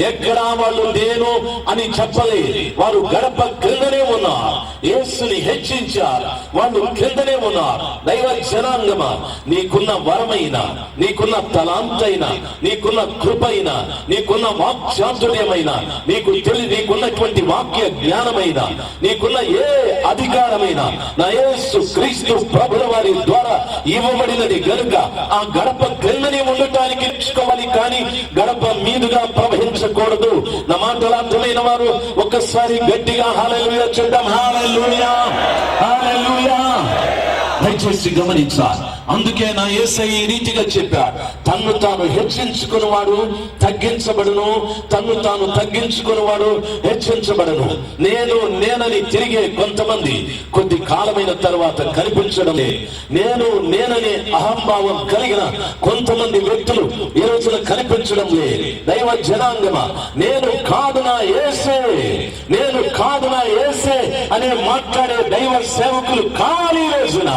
ఎక్కడా వాళ్ళు నేను అని చెప్పలేదు. వారు గడప క్రిందనే ఉన్నారు, యేసుని హెచ్చించారు, వాళ్ళు క్రిందనే ఉన్నారు. దైవ జనాంగమా, నీకున్న వరమైనా, నీకున్న తలాంతైనా, నీకున్న కృపైనా, నీకున్న వాక్చాతుర్యమైనా, నీకున్నటువంటి వాక్య జ్ఞానమైనా, నీకున్న ఏ అధికారమైనా నా యేసు క్రీస్తు ప్రభుల వారి ద్వారా ఇవ్వబడినది గనుక ఆ గడప క్రిందనే ఉండటానికి నేర్చుకోవాలి, కానీ గడప మీదుగా ప్రవహించకూడదు. నా మాటలు అర్థమైన వారు ఒక్కసారి గట్టిగా హల్లెలూయా చెప్దాం. హల్లెలూయా, హల్లెలూయా. దయచేసి గమనించాలి. అందుకే నా యేసయ్య ఈ రీతిగా చెప్పాడు, తన్ను తాను హెచ్చించుకునేవాడు తగ్గించబడును, తన్ను తాను తగ్గించుకునేవాడు హెచ్చించబడును. నేనని తిరిగే కొంతమంది కొద్ది కాలమైన తర్వాత కనిపించడం లేదు. నేననే అహంభావం కలిగిన కొంతమంది వ్యక్తులు ఈ రోజున కనిపించడం లేదు. దైవ జనాంగమా, నేను కాదు నా యేసే, నేను కాదు నా యేసే అనే మాట్లాడే దైవ సేవకులు ఖాళీ రోజున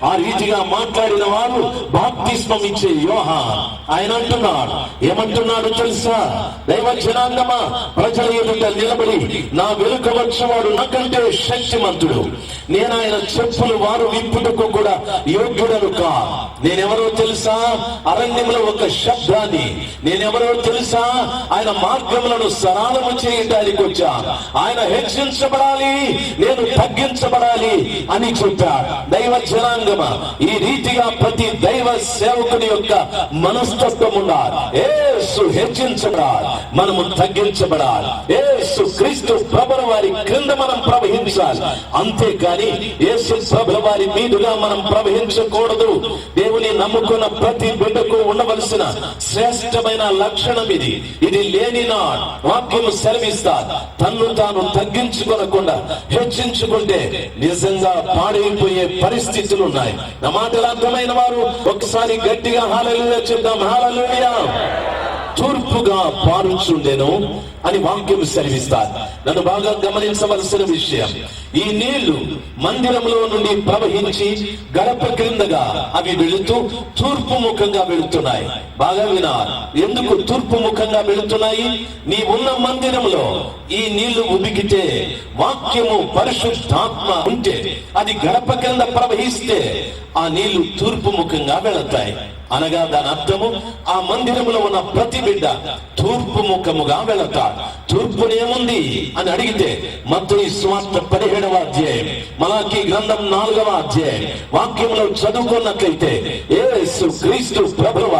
ఆ రీతిగా మాట్లాడే పంపబడిన వారు బాప్తిస్మం ఇచ్చే యోహాన్. ఆయన అంటున్నాడు, ఏమంటున్నాడు తెలుసా? దైవ జనాంగమా, ప్రజల ఎదుట నిలబడి నా వెనుక వచ్చేవాడు నాకంటే శక్తిమంతుడు, నేను ఆయన చెప్పులు వారు విప్పుటకు కూడా యోగ్యుడను కా. నేనెవరో తెలుసా? అరణ్యంలో ఒక శబ్దాన్ని. నేనెవరో తెలుసా? ఆయన మార్గములను సరళము చేయడానికి వచ్చా. ఆయన హెచ్చించబడాలి, నేను తగ్గించబడాలి అని చెప్పాడు. దైవ జనాంగమా, ఈ రీతిగా ప్రతి దైవ సేవకుని యొక్క మనస్తత్వం ఉండాలి. యేసు హెచ్చించబడాలి, మనము తగ్గించబడాలి. యేసు క్రీస్తు ప్రభుల వారి క్రింద మనం ప్రవహించాలి. అంతేకాని యేసు ప్రభుల వారి మీదుగా మనం ప్రవహించకూడదు. దేవుని నమ్ముకున్న ప్రతి బిడ్డకు ఉండవలసిన శ్రేష్టమైన లక్షణం ఇది. ఇది లేని నాడు వాక్యము సెలవిస్తారు, తన్ను తాను తగ్గించుకోనకుండా హెచ్చించుకుంటే నిజంగా పాడైపోయే పరిస్థితులు ఉన్నాయి. నా మాటలు అర్థమైన వారు ఒకసారి గట్టిగా హల్లెలూయా చెప్దాం. హల్లెలూయా. తూర్పుగా పారుచుండెను అని వాక్యం సెలవిస్తారు. నన్ను బాగా గమనించవలసిన విషయం, ఈ నీళ్లు మందిరంలో నుండి ప్రవహించి గడప క్రిందగా అవి వెళుతూ తూర్పు ముఖంగా వెళుతున్నాయి. బాగా వినాలి, ఎందుకు తూర్పు ముఖంగా వెళుతున్నాయి? నీ ఉన్న మందిరంలో ఈ నీళ్లు ఉబికితే, వాక్యము పరిశుద్ధాత్మ ఉంటే, అది గడప క్రింద ప్రవహిస్తే ఆ నీళ్లు తూర్పు ముఖంగా వెళతాయి. అనగా దాని అర్థము, ఆ మందిరంలో ఉన్న ప్రతి బిడ్డ తూర్పు ముఖముగా వెళతాడు. తూర్పునేముంది అని అడిగితే మత్తయి సువార్త 17వ అధ్యాయం, మలాకీ గ్రంథం 4వ అధ్యాయం వాక్యంలో చదువుకున్నట్లయితే, యేసు క్రీస్తు ప్రభువ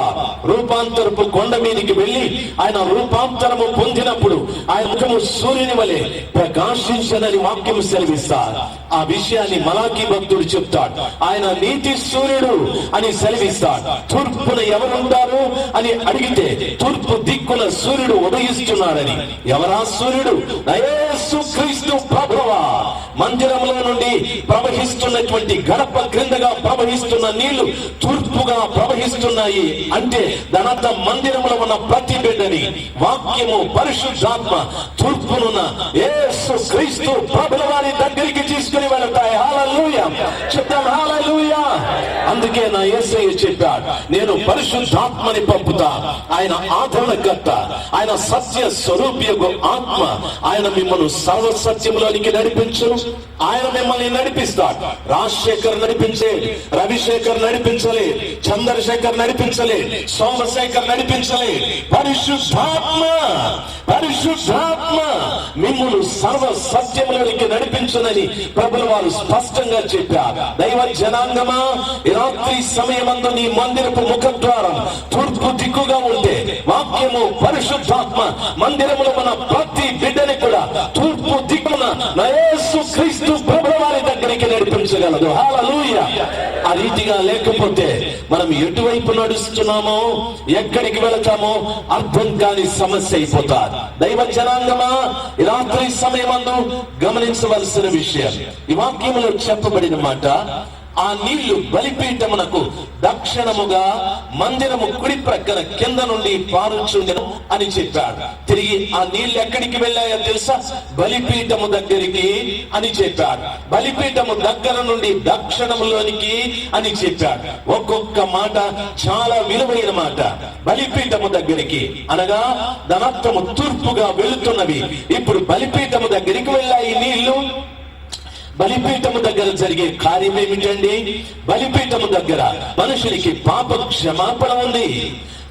రూపాంతరపు కొండ మీదికి వెళ్లి ఆయన రూపాంతరము పొందినప్పుడు ఆయన ముఖము సూర్యుని వలె ప్రకాశించనని వాక్యము సెలవిస్తారు. ఆ విషయాన్ని మలాకీ భక్తుడు చెప్తాడు. ఆయన నీతి సూర్యుడు అని సెలవిస్తాడు. తూర్పున ఎవరుంటారు అని అడిగితే తూర్పు దిక్కున సూర్యుడు ఉదయిస్తున్నాడని. ఎవరా సూర్యుడు? యేసు క్రీస్తు ప్రభువా. మందిరంలో నుండి ప్రవహిస్తున్నటువంటి గడప క్రిందగా ప్రవహిస్తున్న నీళ్లు తూర్పుగా ప్రవహిస్తున్నాయి అంటే దానంత మందిరంలో ఉన్న ప్రతి బిడ్డని వాక్యము పరిశుద్ధాత్మ తూర్పునున్న యేసు క్రీస్తు ప్రభుల వారి దగ్గరికి తీసుకుని వెళతాయి. హల్లెలూయా చెప్తాం. హల్లెలూయా. అందుకే నా యేసయ్య చెప్పాడు, నేను పరిశుద్ధాత్మని పంపుతా. ఆయన ఆదరణకర్త, ఆయన సత్య స్వరూపియగు ఆత్మ. ఆయన మిమ్మల్ని సర్వ సత్యంలోనికి నడిపించు. ఆయన మిమ్మల్ని నడిపిస్తాడు. రాజశేఖర్ నడిపించే, రవిశేఖర్ నడిపించలే, చంద్రశేఖర్ నడిపించలే, సోమశేఖర్ నడిపించలే. పరిశుద్ధాత్మ, పరిశుద్ధాత్మ మిమ్మల్ని సర్వ సత్యంలోనికి నడిపించునని ప్రభుల వారు స్పష్టంగా చెప్పారు. దైవ జనాంగమా, ఈ రాత్రి సమయమందు నీ మందిరపు ముఖద్వారం తూర్పు దిక్కుగా ఉంటే వాక్యము పరిశుద్ధాత్మ మందిరములో మన ప్రతి బిడ్డని కూడా తూర్పు దిక్కున యేసు క్రీస్తు ప్రభుల వారి దగ్గరికి నడిపించగలదు. హల్లెలూయా. ఆ రీతిగా లేకపోతే మనం ఎటువైపు నడుస్తున్నామో, ఎక్కడికి వెళతామో అర్థం కాని సమస్య అయిపోతారు. దైవ జనాంగమా, ఈ రాత్రి సమయమందు గమనించవలసిన విషయం, ఈ వాక్యములో చెప్పబడిన మాట, ఆ నీళ్లు బలిపీఠమునకు దక్షిణముగా మందిరము కుడి ప్రక్కన కింద నుండి పారుచుండెను అని చెప్పాడు. తిరిగి ఆ నీళ్లు ఎక్కడికి వెళ్ళాయో తెలుసా? బలిపీఠము దగ్గరికి అని చెప్పాడు. బలిపీఠము దగ్గర నుండి దక్షిణములోనికి అని చెప్పాడు. ఒక్కొక్క మాట చాలా విలువైన మాట. బలిపీఠము దగ్గరికి అనగా ధనత్వము తూర్పుగా వెళుతున్నవి. ఇప్పుడు బలిపీఠము దగ్గరికి వెళ్ళాయి నీళ్లు. బలిపీఠము దగ్గర జరిగే కార్యం ఏమిటండి? బలిపీఠము దగ్గర మనుషునికి పాప క్షమాపణ ఉంది.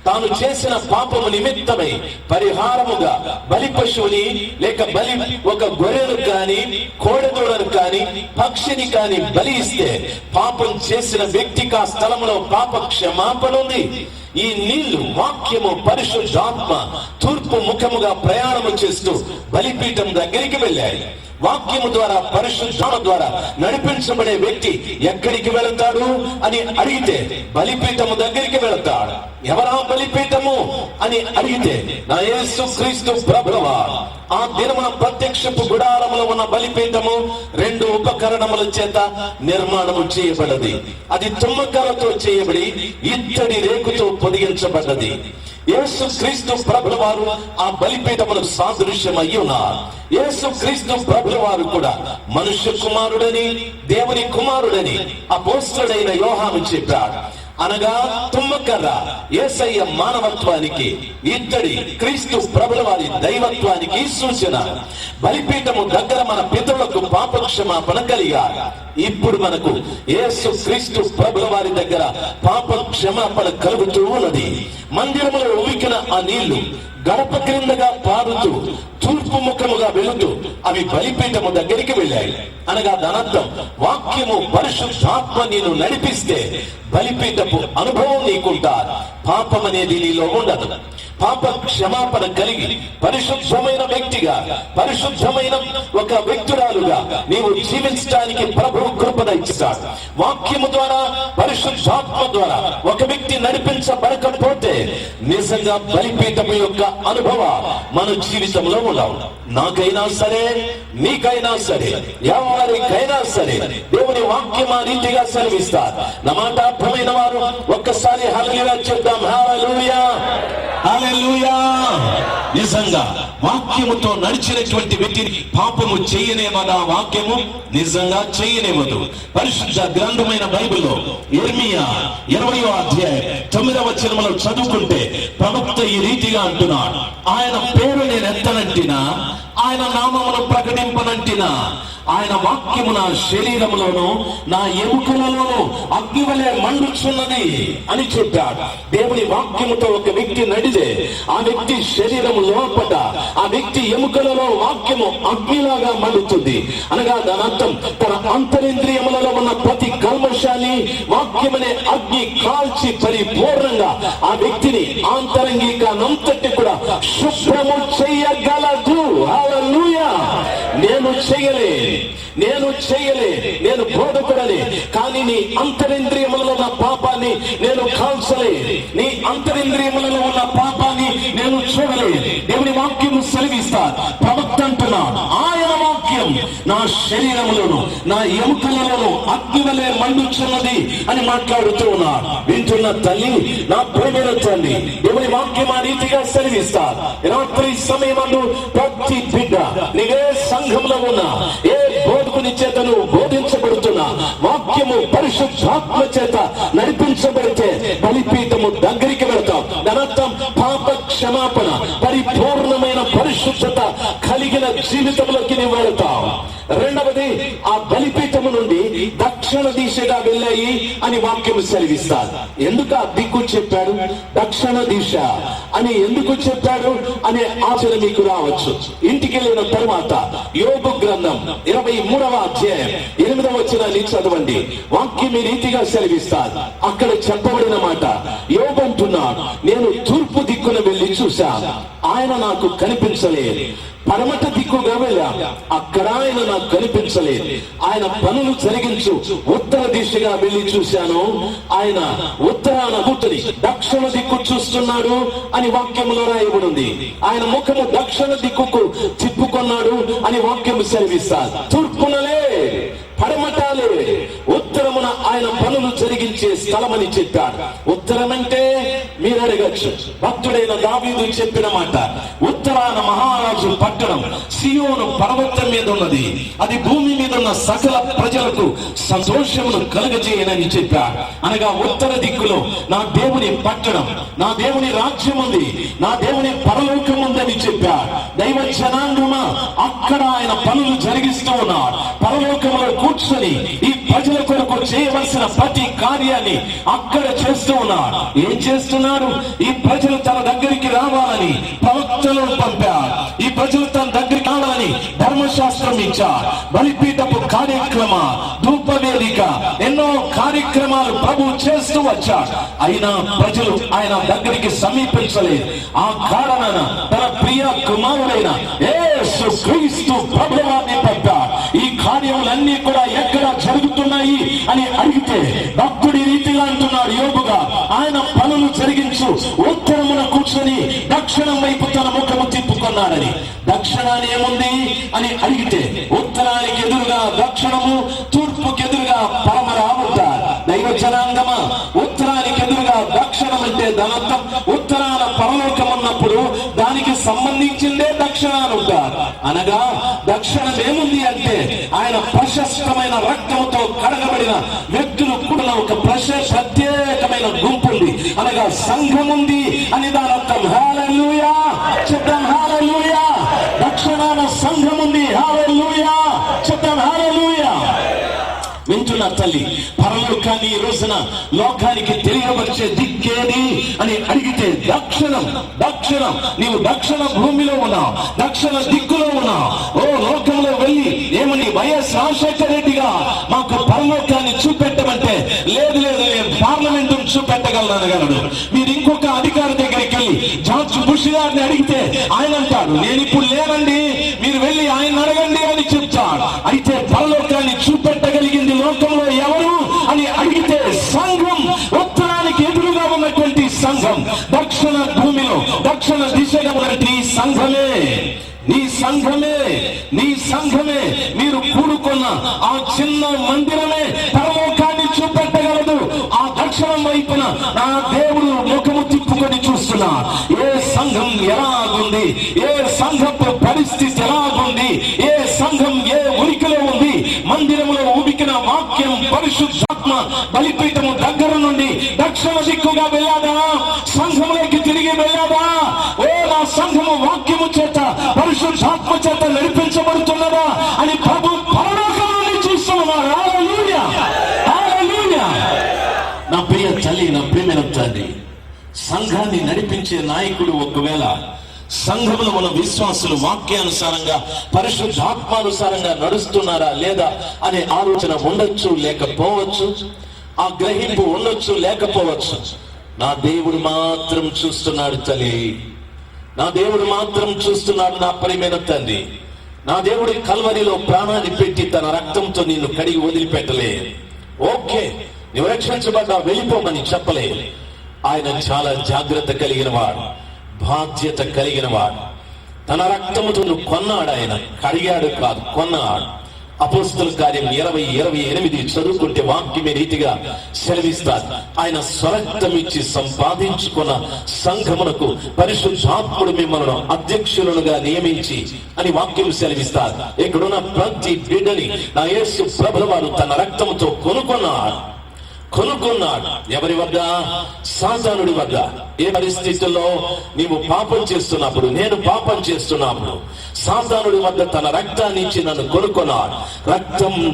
తాను చేసిన పాపము నిమిత్తమై పరిహారముగా బలి పశువుని లేక బలి ఒక గొర్రెను కాని కోడెదూడను కాని పక్షిని కాని బలి ఇస్తే పాపం చేసిన వ్యక్తికి ఆ స్థలంలో పాప క్షమాపణ ఉంది. ఈ నీళ్లు వాక్యము పరిశుద్ధాత్మ తూర్పు ముఖముగా ప్రయాణము చేస్తూ బలిపీఠం దగ్గరికి వెళ్ళాయి. వాక్యము ద్వారా, పరిశుద్ధాత్మ ద్వారా నడిపించబడే వ్యక్తి ఎక్కడికి వెళతాడు అని అడిగితే బలిపీఠము దగ్గరికి వెళతాడు. ఎవరా బలిపీఠము అని అడిగితే, నా యేసు క్రీస్తు ప్రభువా, ఆ దినమున ప్రత్యక్షపు గుడారములో ఉన్న బలిపీఠము 2 ఉపకరణముల చేత నిర్మాణము చేయబడది. అది తుమ్మకరతో చేయబడి ఇత్తడి రేకుతో పొదిగించబడ్డది. యేసు క్రీస్తు ప్రభుల వారు ఆ బలిపీఠమును సాదృశ్యం అయి ఉన్నారు. యేసు క్రీస్తు ప్రభుల వారు కూడా మనుష్య కుమారుడని, దేవుని కుమారుడని అపోస్తలుడైన యోహాను చెప్పాడు. అనగా తుమ్మకర్ర యేసయ్య మానవత్వానికి, ఇత్తడి క్రీస్తు ప్రభుల వారి దైవత్వానికి సూచన. బలిపీఠము దగ్గర మన పితరులకు పాప క్షమాపణ కలిగారు. ఇప్పుడు మనకు యేసు క్రీస్తు ప్రభుల వారి దగ్గర పాప క్షమాపణ కలుగుతూ ఉన్నది. మందిరములో ఉవికిన ఆ నీళ్లు గడప క్రిందగా పారుతూ తూర్పు ముఖముగా వెళుతూ అవి బలిపీఠము దగ్గరికి వెళ్ళాయి. అనగా దానర్థం, వాక్యము పరిశుద్ధాత్మ నేను నడిపిస్తే బలిపీఠపు అనుభవం నీకుంటారు. పాపం అనేది నీలో ఉండదు. పాప క్షమాపణ కలిగి పరిశుద్ధమైన వ్యక్తిగా, పరిశుద్ధమైన ఒక వ్యక్తురాలుగా నీవు జీవించడానికి ప్రభువు కృపణ ఇస్తాడు. వాక్యము ద్వారా, పరిశుద్ధాత్మ ద్వారా ఒక వ్యక్తి నడిపించబడకపోతే నిజంగా బలిపీఠము యొక్క అనుభవం మన జీవితంలో ఉండవు. నాకైనా సరే, నీకైనా సరే, ఎవరికైనా సరే దేవుని వాక్యం ఆ రీతిగా సెలవిస్తారు. నా మాట అర్థమైన వారు ఒక్కసారి హల్లెలూయా చెప్దాం. హల్లెలూయా, హల్లెలూయా. నిజంగా వాక్యముతో నడిచినటువంటి వ్యక్తిని పాపము చేయనేమదా? వాక్యము నిజంగా చేయనేమదు. పరిశుద్ధ గ్రంథమైన బైబిల్లో యిర్మీయా 20వ అధ్యాయం 9వ వచనములో చదువుకుంటే ప్రవక్త ఈ రీతిగా అంటున్నాడు, ఆయన పేరు నేను ఎత్తనంటినా, ఆయన నామమును ప్రకటింపనంటినా, ఆయన వాక్యము నా శరీరములోను నా ఎముకలలోను అగ్నివలే మండుచున్నది అని చెప్పాడు. దేవుని వాక్యముతో ఒక వ్యక్తి నడిదే ఆ వ్యక్తి శరీరము లోపట, ఆ వ్యక్తి ఎముకలలో వాక్యము అగ్నిలాగా మండుతుంది. అనగా దాని అర్థం, తన అంతరింద్రియములలో ఉన్న ప్రతి కల్మషాన్ని వాక్యమనే అగ్ని కాల్చి పరిపూర్ణంగా ఆ వ్యక్తిని ఆంతరంగికంతటి కూడా శుభ్రము చేయగలదు. హల్లెలూయా. నేను చేయలే, నేను బోధకుడని, కానీ నీ అంతరింద్రియములలో ఉన్న పాపాన్ని నేను కాల్చలే, నీ అంతరింద్రియములలో ఉన్న పాపాన్ని నేను చూడలే. దేవుని వాక్యము సెలవిస్తారు. ప్రవక్త అంటున్నాడు, ఆయన వాక్యం నా శరీరములను నా ఎముకలలోను అగ్నివలే మండుచున్నది అని మాట్లాడుతూ ఉన్నాడు. వింటున్న తల్లి, నా ప్రేమైన తల్లి, దేవుని వాక్యం ఆ రీతిగా సెలవిస్తారు. రాత్రి సమయమందు ప్రతి బిడ్డ, నీవే సంఘంలో ఉన్నా, ఏ బోధకుని చేత నువ్వు బోధించబడుతున్నా, వాక్యము పరిశుద్ధాత్మ చేత నడిపించబడితే బలిపీఠము దగ్గరికి వెళ్తాం. దానర్థం పాప క్షమాపణ, పరిపూర్ణమైన పరిశుద్ధత కలిగిన జీవితంలోకి నువ్వు వెళ్తావు. రెండవది, ఆ బలిపీఠము నుండి దక్షిణ దిశగా వెళ్ళాయి అని వాక్యం సెలవిస్తారు. ఎందుకు ఆ దిక్కు చెప్పాడు, దక్షిణ దిశ అని ఎందుకు చెప్పాడు అనే ఆలోచన మీకు రావచ్చు. ఇంటికి వెళ్ళిన తరువాత యోబు గ్రంథం 23వ అధ్యాయం 8వ వచనాన్ని చదవండి. వాక్యం ఈ రీతిగా సెలవిస్తారు. అక్కడ చెప్పబడిన మాట, యోబు అంటున్నాడు, నేను తూర్పు దిక్కున వెళ్ళి చూశాను, ఆయన నాకు కనిపించలేదు. పడమట దిక్కుగా వెళ్ళా, అక్కడ ఆయన నాకు కనిపించలేదు. ఆయన పనులు జరిగించు ఉత్తర దిశగా వెళ్ళి చూశాను, ఆయన ఉత్తరాన కూర్చుని దక్షిణ దిక్కు చూస్తున్నాడు అని వాక్యములో రాయబడింది. ఆయన ముఖము దక్షిణ దిక్కుకు తిప్పుకున్నాడు అని వాక్యము సెలవిస్తారు. తూర్పునలే, పడమటాలే, ఉత్తరమున ఆయన పనులు జరిగించే స్థలమని చెప్పాడు. ఉత్తరం అంటే మీరు అడగచ్చు, భక్తుడైన దావీదు చెప్పిన మాట, ఉత్తరాన మహారాజు పట్టణం సియోను పర్వతం మీద ఉన్నది, అది భూమి మీద ఉన్న సకల ప్రజలకు సంతోషమును కలుగజేయనని చెప్పాడు. అనగా ఉత్తర దిక్కులో నా దేవుని పట్టణం, నా దేవుని రాజ్యం ఉంది, నా దేవుని పరలోకం ఉందని చెప్పాడు. దైవ జనాంగమా, అక్కడ ఆయన పనులు జరిగిస్తూ ఉన్నాడు. పరలోకంలో కూర్చొని ఈ ప్రజల కొరకు చేయవలసిన ప్రతి కార్యాన్ని అక్కడ చేస్తూ ఉన్నాడు. ఏం చేస్తున్నాడు? ఈ ప్రజలు తన దగ్గరికి రావాలని ప్రవక్తలను పంపాడు. ఈ ప్రజలు తన దగ్గరికి రావాలని ధర్మశాస్త్రం ఇచ్చాడు. బలిపీఠపు కార్యక్రమ, ధూపవేదిక, ఎన్నో కార్యక్రమాలు ప్రభు చేస్తూ వచ్చాడు. అయినా ప్రజలు ఆయన దగ్గరికి సమీపించలేదు. ఆ కారణాన తన ప్రియ కుమారుడైన యేసు క్రీస్తు ప్రభువాన్ని పంపాడు. ఈ కార్యములన్నీ కూడా ఎక్కడ జరుగుతున్నాయి అని అడిగితే భక్తుడి రీతిగా అంటున్నాడు యోబుగా, ఆయన పనులు జరిగించు ఉత్తరమున కూర్చొని దక్షిణం వైపు తన ముఖము తిప్పుకున్నాడని. దక్షిణాన్ని ఏముంది అని అడిగితే ఉత్తరానికి ఎదురుగా దక్షిణము, తూర్పుకి ఎదురుగా పరమరాము ఉంటారు. దైవ జనాంగమా, ఉత్తరానికి ఎదురుగా దక్షిణం అంటే దానర్థం ఉత్తరాన పరలోకం ఉన్నప్పుడు దానికి సంబంధించిందే దక్షిణాలు ఉంటారు. అనగా దక్షిణం ఏముంది అంటే ఆయన ప్రశస్తమైన రక్తముతో కడగబడిన వ్యక్తులు కూడా ఒక ప్రత్యేకమైన గుంపు ఉంది, అనగా సంఘం ఉంది అని దాని అర్థం. హల్లెలూయా చెప్తాం, హల్లెలూయా. దక్షిణాన సంఘం ఉంది, హల్లెలూయా చెప్తాం, హల్లెలూయా. వింటున్న తల్లి, పరలోకాన్ని ఈ రోజున లోకానికి తెలియవచ్చే దిక్కేది అని అడిగితే దక్షిణం. దక్షిణం, నీవు దక్షిణ భూమిలో ఉన్నావు, దక్షిణ దిక్కులో ఉన్నావు. ఓ లోకంలో వెళ్ళి ఏమని వైఎస్ రాజశేఖర రెడ్డిగా మాకు పరలోకాన్ని చూపెట్టమంటే లేదు లేదు నేను పార్లమెంటు చూపెట్టగలను అనగలడు. మీరు ఇంకొక అధికారి దగ్గరికి వెళ్ళి జార్జ్ బుష్ గారిని అడిగితే ఆయన అంటాడు నేను ఇప్పుడు లేనండి, మీరు వెళ్ళి ఆయన అడగండి అని చెప్తాడు. అయితే పరలోకాన్ని చూపెట్టగలిగింది లోకంలో ఎవరు అని అడిగితే సంఘం. ఉత్తరానికి ఎదురుగా ఉన్నటువంటి సంఘం, దక్షిణ భూమిలో దక్షిణ దిశగా ఉన్నటువంటి సంఘమే. నీ సంఘమే, నీ సంఘమే, మీరు కూడుకున్న ఆ చిన్న మందిరమే పరలోకాన్ని చూపెట్టగలదు. ఆ దక్షిణం వైపున నా దేవుడు ముఖము తిప్పుకొని చూస్తున్నా. ఏ సంఘం ఎలాగుంది, ఏ సంఘపు పరిస్థితి ఎలాగుంది, ఏ సంఘం ఏ ఉనికిలో ఉంది, మందిరంలో ఉబికిన వాక్యం పరిశుద్ధాత్మ బలిపీఠము దగ్గర నుండి దక్షిణ దిక్కుగా వెళ్ళాదా, సంఘంలోకి తిరిగి వెళ్ళాదా? ఓ నా సంఘము వాక్యము చేత పరిశుద్ధాత్మ చేత నడిపించబడుతున్నదా అని ప్రభు పరలోకం నుండి చూస్తున్నారు. హల్లెలూయా, హల్లెలూయా. నా ప్రియ తల్లి, నా ప్రియమైన తండ్రి, సంఘాన్ని నడిపించే నాయకుడు ఒకవేళ సంఘంలో మన విశ్వాసులు వాక్యానుసారంగా పరిశుద్ధాత్మానుసారంగా నడుస్తున్నారా లేదా అనే ఆలోచన ఉండొచ్చు, లేకపోవచ్చు. ఆ గ్రహింపు ఉండొచ్చు, లేకపోవచ్చు. నా దేవుడు మాత్రం చూస్తున్నాడు తల్లి, నా దేవుడు మాత్రం చూస్తున్నాడు. నా ప్రియమైన తండ్రి, నా దేవుడి కల్వరిలో ప్రాణాన్ని పెట్టి తన రక్తంతో నిన్ను కడిగి వదిలిపెట్టలే. ఓకే, నువ్వు రక్షించబడ్డా వెళ్ళిపోమని చెప్పలే. ఆయన చాలా జాగ్రత్త కలిగిన వాడు, బాధ్యత కలిగిన వాడు. తన రక్తముతో కొన్నాడు, ఆయన కడిగాడు కాదు, కొన్నాడు. అపోస్తల కార్యం 20:28 చదువుకుంటే వాక్యమే రీతిగా సెలవిస్తారు. ఆయన స్వరక్తం ఇచ్చి సంపాదించుకున్న సంఘమునకు పరిశుద్ధాత్ముడు మిమ్మల్ని అధ్యక్షులుగా నియమించి అని వాక్యం సెలవిస్తారు. ఇక్కడున్న ప్రతి బిడ్డని నా యేసు ప్రభువు వారు తన రక్తముతో కొనుక్కున్నాడు. ఎవరి వద్ద? సాతానుడి వద్ద. ఏ పరిస్థితుల్లో నీవు పాపం చేస్తున్నప్పుడు, నేను పాపం చేస్తున్నప్పుడు సాతానుడి వద్ద తన రక్తాన్ని ఇచ్చి నన్ను కొనుక్కున్నాడు.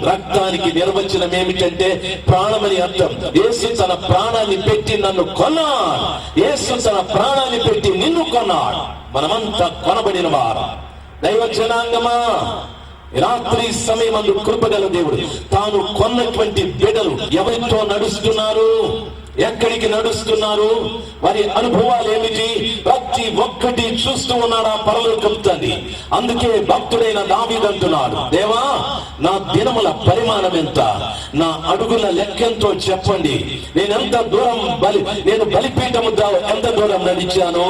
రక్తానికి నిర్వచనం ఏమిటంటే ప్రాణమని అర్థం. యేసు తన ప్రాణాన్ని పెట్టి నన్ను కొన్నాడు. యేసు తన ప్రాణాన్ని పెట్టి నిన్ను కొన్నాడు. మనమంతా కొనబడిన వారు. దైవ జనాంగమా, రాత్రి సమయమందు కృపగల దేవుడు తాను కొన్నటువంటి బిడ్డలు ఎవరితో నడుస్తున్నారు, ఎక్కడికి నడుస్తున్నారు, వారి అనుభవాలు ఏమిటి, ప్రతి ఒక్కటి చూస్తూ ఉన్నాడా పరలోకపు తండ్రి. అందుకే భక్తుడైన దావీదు అంటున్నాడు, దేవా నా దినముల పరిమాణం ఎంత, నా అడుగుల లెక్కెంతో చెప్పండి. నేనెంత దూరం నేను బలిపీఠము ఎంత దూరం నడిచాను,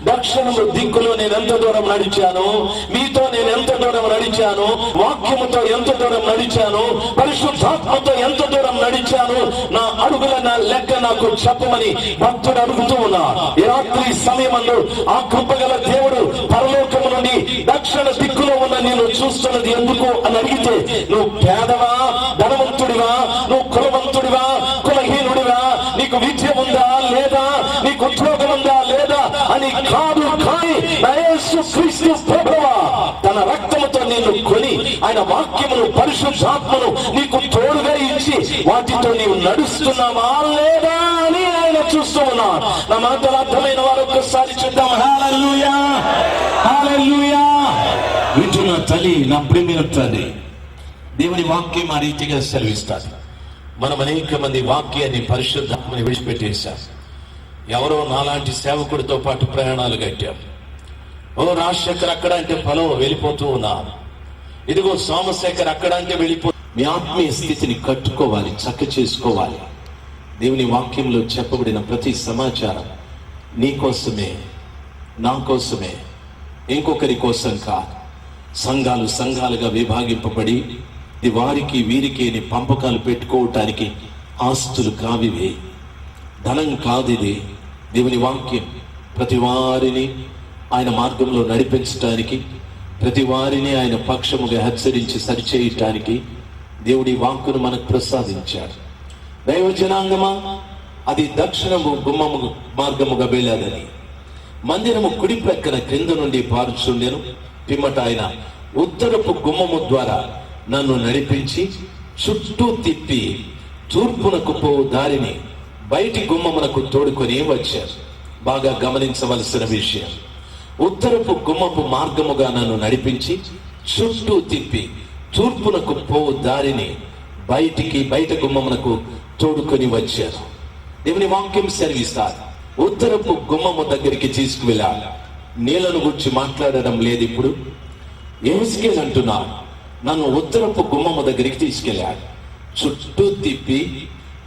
దక్షిణము దిక్కులో నేను ఎంత దూరం నడిచాను, మీతో నేను ఎంత దూరం నడిచాను, వాక్యముతో ఎంత దూరం నడిచాను, పరిశుద్ధాత్మతో ఎంత దూరం నడిచాను, నా అడుగుల లెక్క నాకు చెప్పమని భక్తుడు అడుగుతూ ఉన్నాడు. ఈ రాత్రి సమయమందు ఆ కృపగల దేవుడు పరలోకము నుండి దక్షిణ దిక్కులో ఉన్న నేను చూస్తున్నది ఎందుకు అని అడిగితే, నువ్వు పేదవా, ధనవంతుడివా, నువ్వు కులవంతుడివా, కులహీనుడివా, నీకు విద్య ఉందా లేదా, నీకు ఉద్యోగం ఉందా లేదా అని కాదు. కానీ యేసు క్రీస్తు ప్రభువా తన రక్తముతో నిన్ను కొని ఆయన వాక్యమును పరిశుద్ధాత్మను నీకు తోడుగా ఇచ్చి వాటితో నీవు నడుస్తున్నావా లేదా అని ఆయన చూస్తూ ఉన్నాడు. నా మాటలు అర్థమైన వారు ఒక్కసారి చూద్దాం. హల్లెలూయా, హల్లెలూయా. వింటున్న తల్లి, నా ప్రియమైన తల్లి, దేవుని వాక్యం ఆ రీతిగా సెలవిస్తారు. మనం అనేక మంది వాక్యాన్ని పరిశుద్ధాత్మని విడిచిపెట్టేశాం. ఎవరో నాలాంటి సేవకుడితో పాటు ప్రయాణాలు కట్టాం. ఓ రాజశేఖర్ అక్కడ అంటే ఫలో వెళ్ళిపోతూ ఉన్నారు, ఇదిగో సోమశేఖర్ అక్కడ అంటే వెళ్ళిపో. మీ ఆత్మీయ స్థితిని కట్టుకోవాలి, చక్క చేసుకోవాలి. దేవుని వాక్యంలో చెప్పబడిన ప్రతి సమాచారం నీకోసమే, నా కోసమే, ఇంకొకరి కోసం కాదు. సంఘాలు సంఘాలుగా విభాగింపబడి ఇది వారికి వీరికి అని పంపకాలు పెట్టుకోవటానికి ఆస్తులు కావివే, ధనం కాదు ఇది. దేవుని వాక్యం ప్రతి వారిని ఆయన మార్గంలో నడిపించటానికి, ప్రతి వారిని ఆయన పక్షముగా హెచ్చరించి సరిచేయటానికి దేవుడి వాక్కును మనకు ప్రసాదించాడు. దైవ జనాంగమా, అది దక్షిణము గుమ్మము మార్గముగా వెళ్ళాదని, మందిరము కుడి ప్రక్కన క్రింద నుండి పారుచుండెను. పిమ్మట ఆయన ఉత్తరపు గుమ్మము ద్వారా నన్ను నడిపించి చుట్టూ తిప్పి తూర్పునకు పోవు దారిని బయటి గుమ్మమునకు తోడుకొని వచ్చారు. బాగా గమనించవలసిన విషయం, ఉత్తరపు గుమ్మపు మార్గముగా నన్ను నడిపించి చుట్టూ తిప్పి తూర్పునకు పోవు దారిని బయట గుమ్మమునకు తోడుకొని వచ్చారు. దేవుని వాక్యం సెలవిస్తారు, ఉత్తరపు గుమ్మము దగ్గరికి తీసుకువెళ్ళాలి. నీళ్లను గురించి మాట్లాడడం లేదు. ఇప్పుడు యెహెజ్కేలు అంటున్నాడు, నన్ను ఉత్తరపు గుమ్మము దగ్గరికి తీసుకెళ్ళాడు, చుట్టూ తిప్పి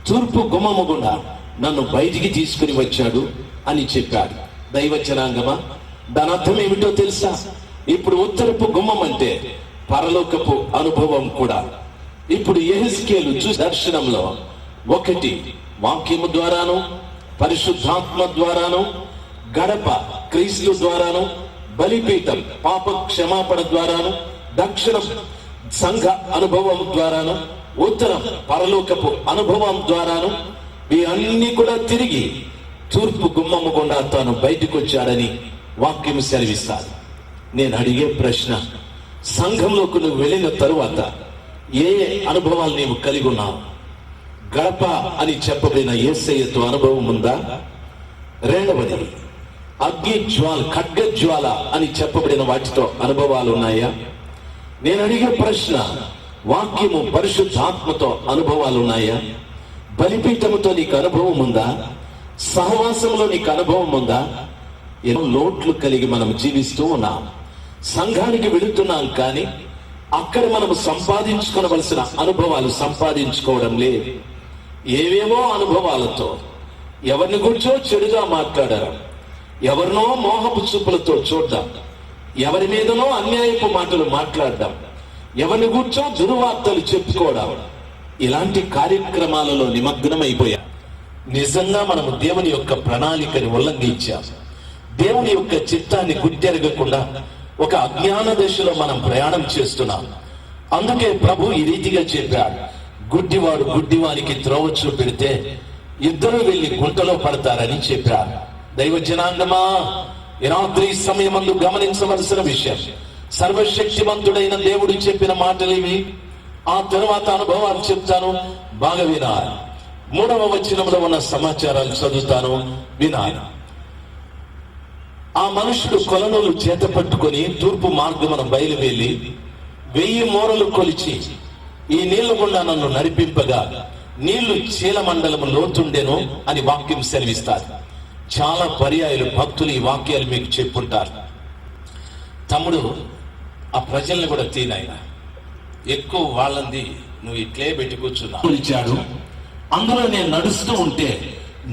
తూర్పు గుమ్మము గుండా నన్ను బయటికి తీసుకుని వచ్చాడు అని చెప్పాడు. దైవ జనాంగమా, దాని అర్థం ఏమిటో తెలుసా? ఇప్పుడు ఉత్తరపు గుమ్మం అంటే పరలోకపు అనుభవం కూడా. ఇప్పుడు యెహెజ్కేలు దర్శనంలో ఒకటి వాక్యము ద్వారాను, పరిశుద్ధాత్మ ద్వారాను, గడప క్రీస్తు ద్వారాను, బలిపీఠం పాప క్షమాపణ ద్వారాను, దక్షిణం సంఘ అనుభవం ద్వారాను, ఉత్తరం పరలోకపు అనుభవం ద్వారాను, వీరన్నీ కూడా తిరిగి తూర్పు గుమ్మము గుండా తాను బయటకు వచ్చాడని వాక్యం సెలవిస్తారు. నేను అడిగే ప్రశ్న, సంఘంలోకి నువ్వు వెళ్ళిన తరువాత ఏ అనుభవాలు నీవు కలిగి ఉన్నావు? గడప అని చెప్పబడిన యేసయ్యతో అనుభవం ఉందా? రెండవది, అగ్ని జ్వాల ఖడ్గజ్వాల అని చెప్పబడిన వాటితో అనుభవాలు ఉన్నాయా? నేను అడిగే ప్రశ్న, వాక్యము పరిశుద్ధాత్మతో అనుభవాలు ఉన్నాయా? బలిపీఠముతో నీకు అనుభవం ఉందా? సహవాసంలో నీకు అనుభవం ఉందా? ఎన్నో లోట్లు కలిగి మనం జీవిస్తూ ఉన్నాం. సంఘానికి వెళుతున్నాం, కానీ అక్కడ మనం సంపాదించుకోవలసిన అనుభవాలు సంపాదించుకోవడం లేదు. ఏవేవో అనుభవాలతో ఎవరిని గురించో చెడుగా మాట్లాడడం, ఎవరినో మోహపు చూపులతో చూడడం, ఎవరి మీదనో అన్యాయపు మాటలు మాట్లాడడం, ఎవరిని గురించో దుర్వార్తలు చెప్పుకోవడం, ఇలాంటి కార్యక్రమాలలో నిమగ్నమైపోయాం. నిజంగా మనము దేవుని యొక్క ప్రణాళికని ఉల్లంఘించాం. దేవుని యొక్క చిత్తాన్ని గుర్తెరగకుండా ఒక అజ్ఞాన దశలో మనం ప్రయాణం చేస్తున్నాం. అందుకే ప్రభు ఈ రీతిగా చెప్పాడు, గుడ్డివాడు గుడ్డివానికి త్రోవ చూపెడితే ఇద్దరు వెళ్ళి గుంటలో పడతారని చెప్పారు. దైవ జనాంగమా, ఈ రాత్రి సమయమందు గమనించవలసిన విషయం, సర్వశక్తిమంతుడైన దేవుడు చెప్పిన మాటలు ఇవి. ఆ తరువాత అనుభవాలు చెప్తాను, బాగా వినాలి. 3వ వచనంలో ఉన్న సమాచారాలు చదువుతాను, వినాలి. ఆ మనుషుడు కొలనులు చేత పట్టుకొని తూర్పు మార్గమున బయలువెళ్ళి 1000 మూరలు కొలిచి ఈ నీళ్ల గుండా నన్ను నడిపింపగా నీళ్లు చీలమండలము లోతుండెను అని వాక్యం సెలవిస్తారు. చాలా పర్యాయాలు భక్తులు ఈ వాక్యాలు మీకు చెప్పుంటారు. తమ్ముడు, ఆ ప్రజల్ని కూడా తీనాయన, ఎక్కువ వాళ్ళంది నువ్వు ఇట్లే పెట్టి కూర్చున్నాడు. అందులో నేను నడుస్తూ ఉంటే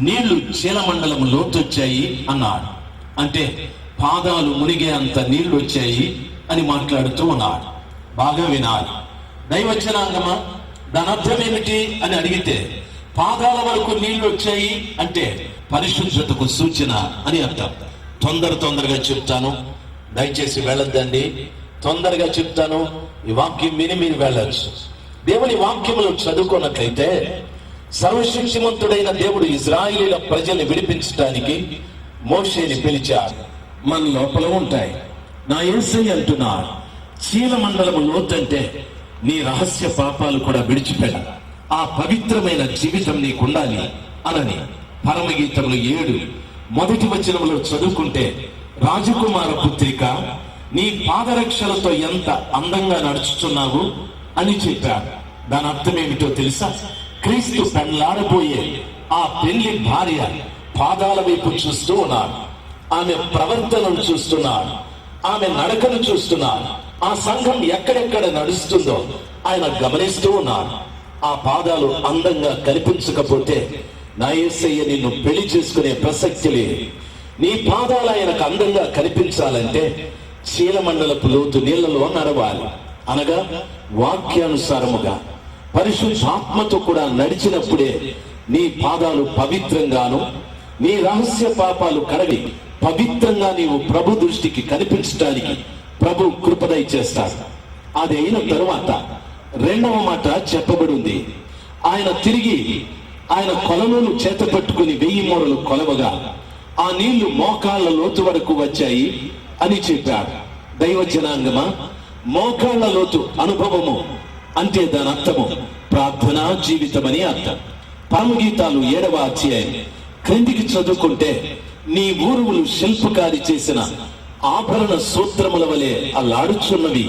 నీళ్లు చీలమండలము లోతొచ్చాయి అన్నాడు. అంటే పాదాలు మునిగే అంత నీళ్లు వచ్చాయి అని మాట్లాడుతూ ఉన్నాడు. బాగా వినాలి. దైవచనాంగమా, దాని అర్థం ఏమిటి అని అడిగితే, పాదాల వరకు నీళ్లు వచ్చాయి అంటే పరిశుద్ధతకు సూచన అని అర్థం. తొందరగా చెప్తాను, దయచేసి వెళ్ళొద్దండి. తొందరగా చెప్తాను, ఈ వాక్యం విని మీరు వెళ్ళొచ్చు. దేవుని వాక్యములు చదువుకున్నట్లయితే, సర్వశక్తిమంతుడైన దేవుడు ఇశ్రాయేలీల ప్రజల్ని విడిపించడానికి మోషేని పిలిచాడు. మన లోపల ఉంటాయి. నా యేసయ్య అంటున్నాడు, చీలమండలము లోతంటే నీ రహస్య పాపాలు కూడా విడిచిపెట్ట, ఆ పవిత్రమైన జీవితం నీకుండాలి అనని. పరమగీతములు 7 మొదటి వచనములో చదువుకుంటే, రాజకుమార పుత్రిక, నీ పాదరక్షలతో ఎంత అందంగా నడుచుతున్నావు అని చెప్పాడు. దాని అర్థం ఏమిటో తెలుసా? క్రీస్తు పెళ్లాడబోయే ఆ పెళ్లి భార్య పాదాల వైపు చూస్తూ ఉన్నాడు. ఆమె ప్రవర్తనను చూస్తున్నాడు, ఆమె నడకను చూస్తున్నాడు. ఆ సంఘం ఎక్కడెక్కడ నడుస్తుందో ఆయన గమనిస్తూ ఉన్నాడు. ఆ పాదాలు అందంగా కనిపించకపోతే నా యేసయ్య నిన్ను పెళ్లి చేసుకునే ప్రసక్తి లేదు. నీ పాదాలు ఆయనకు అందంగా కనిపించాలంటే చీలమండలపు లోతు నీళ్లలో నడవాలి, అనగా వాక్యానుసారముగా పరిశుద్ధాత్మతో కూడా నడిచినప్పుడే నీ పాదాలు పవిత్రంగాను, నీ రహస్య పాపాలు కడగి పవిత్రంగా నీవు ప్రభు దృష్టికి కనిపించడానికి ప్రభు కృపదయ చేస్తాడు. అది అయిన తరువాత రెండవ మాట చెప్పబడి ఉంది. ఆయన తిరిగి ఆయన కొలనును చేత పట్టుకుని 1000 మూరలు కొలవగా ఆ నీళ్లు మోకాళ్ళ లోతు వరకు వచ్చాయి అని చెప్పాడు. దైవ జనాంగమా, మోకాళ్ళ లోతు అనుభవము అంటే దాని అర్థము ప్రార్థనా జీవితమని అర్థం. పరమగీతాలు 7వ అధ్యాయం క్రిందికి చదువుకుంటే, నీ ఊరువులు శిల్పకారి చేసిన ఆభరణ సూత్రముల వలె అల్లాడుచున్నవి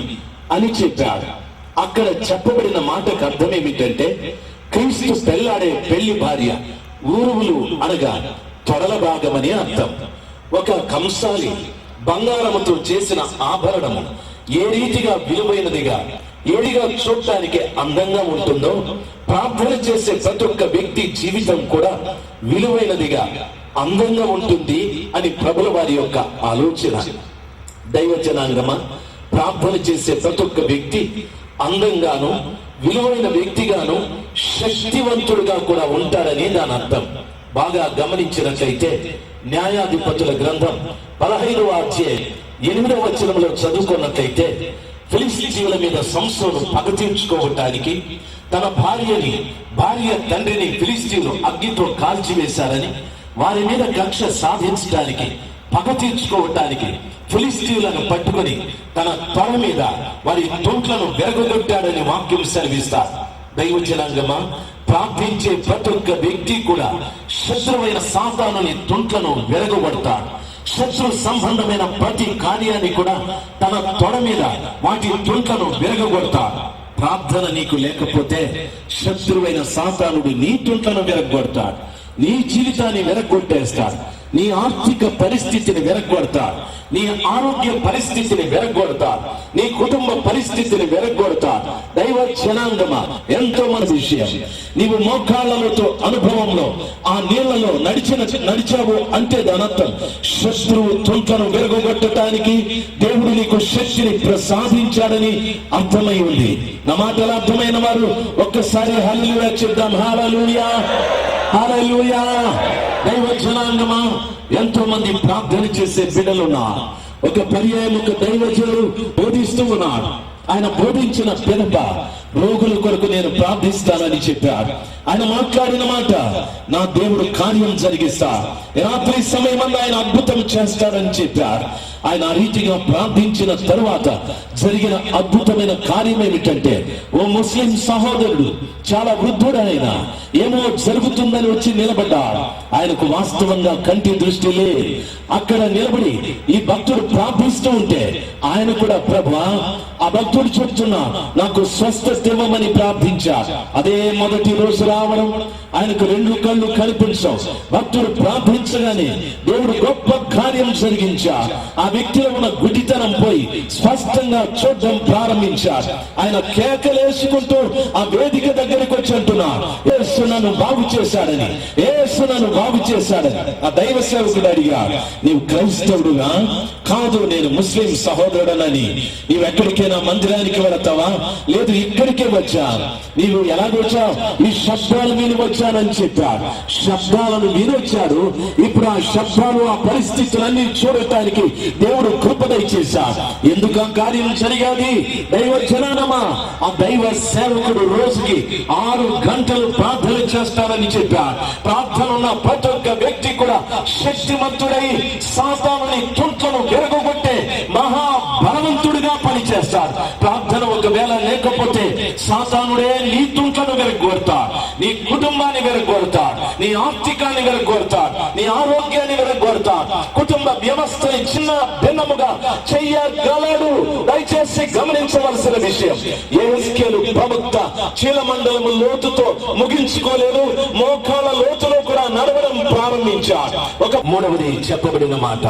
అని చెప్పాడు. అక్కడ చెప్పబడిన మాటకు అర్థం ఏమిటంటే, క్రీస్తు పెళ్లాడే పెళ్లి భార్య ఊరువులు అనగా తొడల భాగమని అర్థం. ఒక కంసాలి బంగారముతో చేసిన ఆభరణము ఏ రీతిగా విలువైనదిగా, ఏడిగా చూడటానికి అందంగా ఉంటుందో, ప్రార్థన చేసే ప్రతి ఒక్క వ్యక్తి జీవితం కూడా విలువైనదిగా, అందంగా ఉంటుంది అని ప్రభుల వారి యొక్క ఆలోచన. దైవ జనాంగమా, ప్రార్థన చేసే ప్రతి ఒక్క వ్యక్తి అందంగాను, విలువైన వ్యక్తిగాను, శక్తివంతుడుగా కూడా ఉంటాడని దాని అర్థం. బాగా గమనించినట్లయితే న్యాయాధిపతుల గ్రంథం 15వ అధ్యాయం 8వ వచనంలో చదువుకున్నట్లయితే, ఫిలిష్తీయుల మీద సంసోను పగ తీర్చుకోవటానికి తన భార్య తండ్రిని ఫిలిష్తీయులు అగ్నితో కాల్చివేశారని, వారి మీద కక్ష సాధించడానికి పగ తీర్చుకోవటానికి ఫిలిష్తీయులను పట్టుకొని తన తొడ మీద వారి తొంట్లను విరగొట్టాడని వాక్యం సెలవిస్తారు. దైవ జనాంగమా, ప్రార్థించే ప్రతి ఒక్క వ్యక్తి కూడా శత్రువైన సాతానుని తొంట్లను విరగొడతాడు. శత్రు సంబంధమైన ప్రతి కార్యాన్ని కూడా తన తొడ మీద వాటి తొంట్లను విరగొడతాడు. ప్రార్థన నీకు లేకపోతే శత్రువైన సాతానుడు నీ తొంట్లను విరగొడతాడు, నీ జీవితాన్ని విరగొట్టేస్తాడు, నీ ఆర్థిక పరిస్థితిని విరగొడతాడు, నీ ఆరోగ్య పరిస్థితిని విరగొడతాడు, నీ కుటుంబ పరిస్థితిని విరగొడతాడు. దైవ జనాంగమా, ఎంతో మంది విషయం, నీవు మోకాళ్ళతో అనుభవంలో ఆ నీళ్లలో నడిచావు అంటే దాని అర్థం శత్రువు తొంట్లను విరగొట్టడానికి దేవుడు నీకు శక్తిని ప్రసాదించాడని అర్థమై ఉంది. నా మాటలు అర్థమైన వారు ఒక్కసారి హల్లెలూయా చెప్దాం. హల్లెలూయా, హల్లెలూయా. దైవ జనాంగమా, ఎంతో మంది ప్రార్థన చేసే బిడ్డలున్నారు. ఒక పర్యాయం ఒక దైవజనుడు బోధిస్తూ ఉన్నాడు. ఆయన బోధించిన పిదప రోగుల కొరకు నేను ప్రార్థిస్తానని చెప్పాడు. ఆయన మాట్లాడిన మాట, నా దేవుడు కార్యం జరిగిస్తా, రాత్రి సమయం ఆయన అద్భుతం చేస్తాడని చెప్పాడు. ఆయన ఆ రీతిగా ప్రార్థించిన తరువాత జరిగిన అద్భుతమైన కార్యం ఏమిటంటే, ఓ ముస్లిం సహోదరుడు చాలా వృద్ధుడైన ఏమో జరుగుతుందని వచ్చి నిలబడ్డాడు. ఆయనకు వాస్తవంగా కంటి దృష్టి లేదు. అక్కడ నిలబడి ఈ భక్తుడు ప్రార్థిస్తూ ఉంటే ఆయన కూడా, ప్రభువా, ఆ భక్తుడు చెప్తున్నా నాకు స్వస్థత ఇవ్వమని ప్రార్థించాడు. అదే మొదటి రోజు రావడం, ఆయనకు 2 కళ్ళు కనిపించవు. భక్తుడు ప్రార్థించగానే దేవుడు గొప్ప కార్యం జరిగించాడు. ఆ వ్యక్తిలో ఉన్న గుడితనం పోయి స్పష్టంగా చూడడం ప్రారంభించాడు. ఆయన కేకలేసుకుంటూ ఆ వేదిక దగ్గరికి వచ్చి అంటున్నాడు, యేసు నన్ను బాగు చేశాడని, యేసు నన్ను బాగు చేశాడని. ఆ దైవ సేవకుడు అడిగాడు, నీవు క్రైస్తవుడుగా? కాదు, నేను ముస్లిం సహోదరుడనని. నీవు ఎక్కడికైనా మందిరానికి వెళతావా? లేదు, ఇక్కడికే వచ్చాను. నీవు ఎలాగొచ్చావు? ఈ శబ్దాలు విని వచ్చానని చెప్పాడు. శబ్దాలను వినొచ్చాడు. ఇప్పుడు ఆ శబ్దాలు, ఆ పరిస్థితులన్నీ చూడటానికి దేవుడు కృపదయ చేశాడు. ఎందుకు ఆ కార్యం జరిగాది? దైవ జనానమా, ఆ దైవ సేవకుడు రోజుకి 6 గంటలు ప్రార్థన చేస్తారని చెప్పాడు. ప్రార్థన ఉన్న ప్రతి ఒక్క వ్యక్తి కూడా శక్తిమంతుడై సాతానుని తుంట్లను విరగొట్టే మహా బలవంతుడిగా పనిచేస్తాడు. ప్రార్థన ఒకవేళ లేకపోతే సాతానుడే నీ తుంట్లను విరగొడతాడు, నీ కుటుంబాన్ని విరగొడతాడు, నీ ఆర్థికాన్ని విరగొడతాడు, నీ ఆరోగ్యాన్ని విరగొడతాడు, కుటుంబ వ్యవస్థని చిన్న భిన్నముగా చెయ్యగలడు. దయచేసి గమనించవలసిన విషయం, యెహెజ్కేలు ప్రవక్త చీలమండలము లోతుతో ముగించుకోలేదు, మోకాళ్ళ లోతులో కూడా నడవడం ప్రారంభించాడు. ఒక 3వది చెప్పబడిన మాట,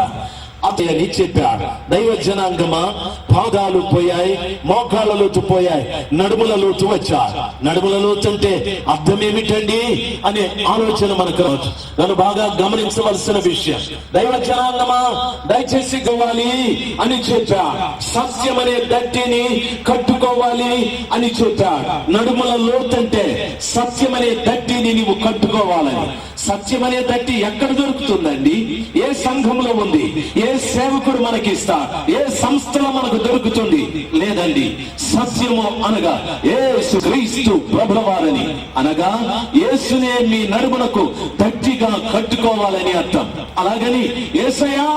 అని చెప్పాడు. దైవ జనాంగమా, పాదాలు పోయాయి, మోకాళ్ళ లోతు పోయాయి, నడుముల లోతు వచ్చారు. నడుముల లోతు అంటే అర్థం ఏమిటండి అనే ఆలోచన మనకు రావచ్చు. నన్ను బాగా గమనించవలసిన విషయం, దైవ జనాంగమా దయచేసి గవ్వాలి అని చెప్పాడు. సత్యం అనే దట్టిని కట్టుకోవాలి అని చెప్పాడు. నడుముల లోతు అంటే సత్యం అనే దట్టిని నీవు కట్టుకోవాలని. సత్యం అనే దట్టి ఎక్కడ దొరుకుతుందండి? ఏ సంఘంలో ఉంది? ఏ సేవకుడు మనకి ఇస్తా? ఏ సంస్థలో మనకు దొరుకుతుంది? లేదండి. సత్యము అనగా యేసు క్రీస్తు ప్రభువారని, అనగా యేసునే మీ నడుమునకు దట్టిగా కట్టుకోవాలని అర్థం. అలాగని యేసయ్యా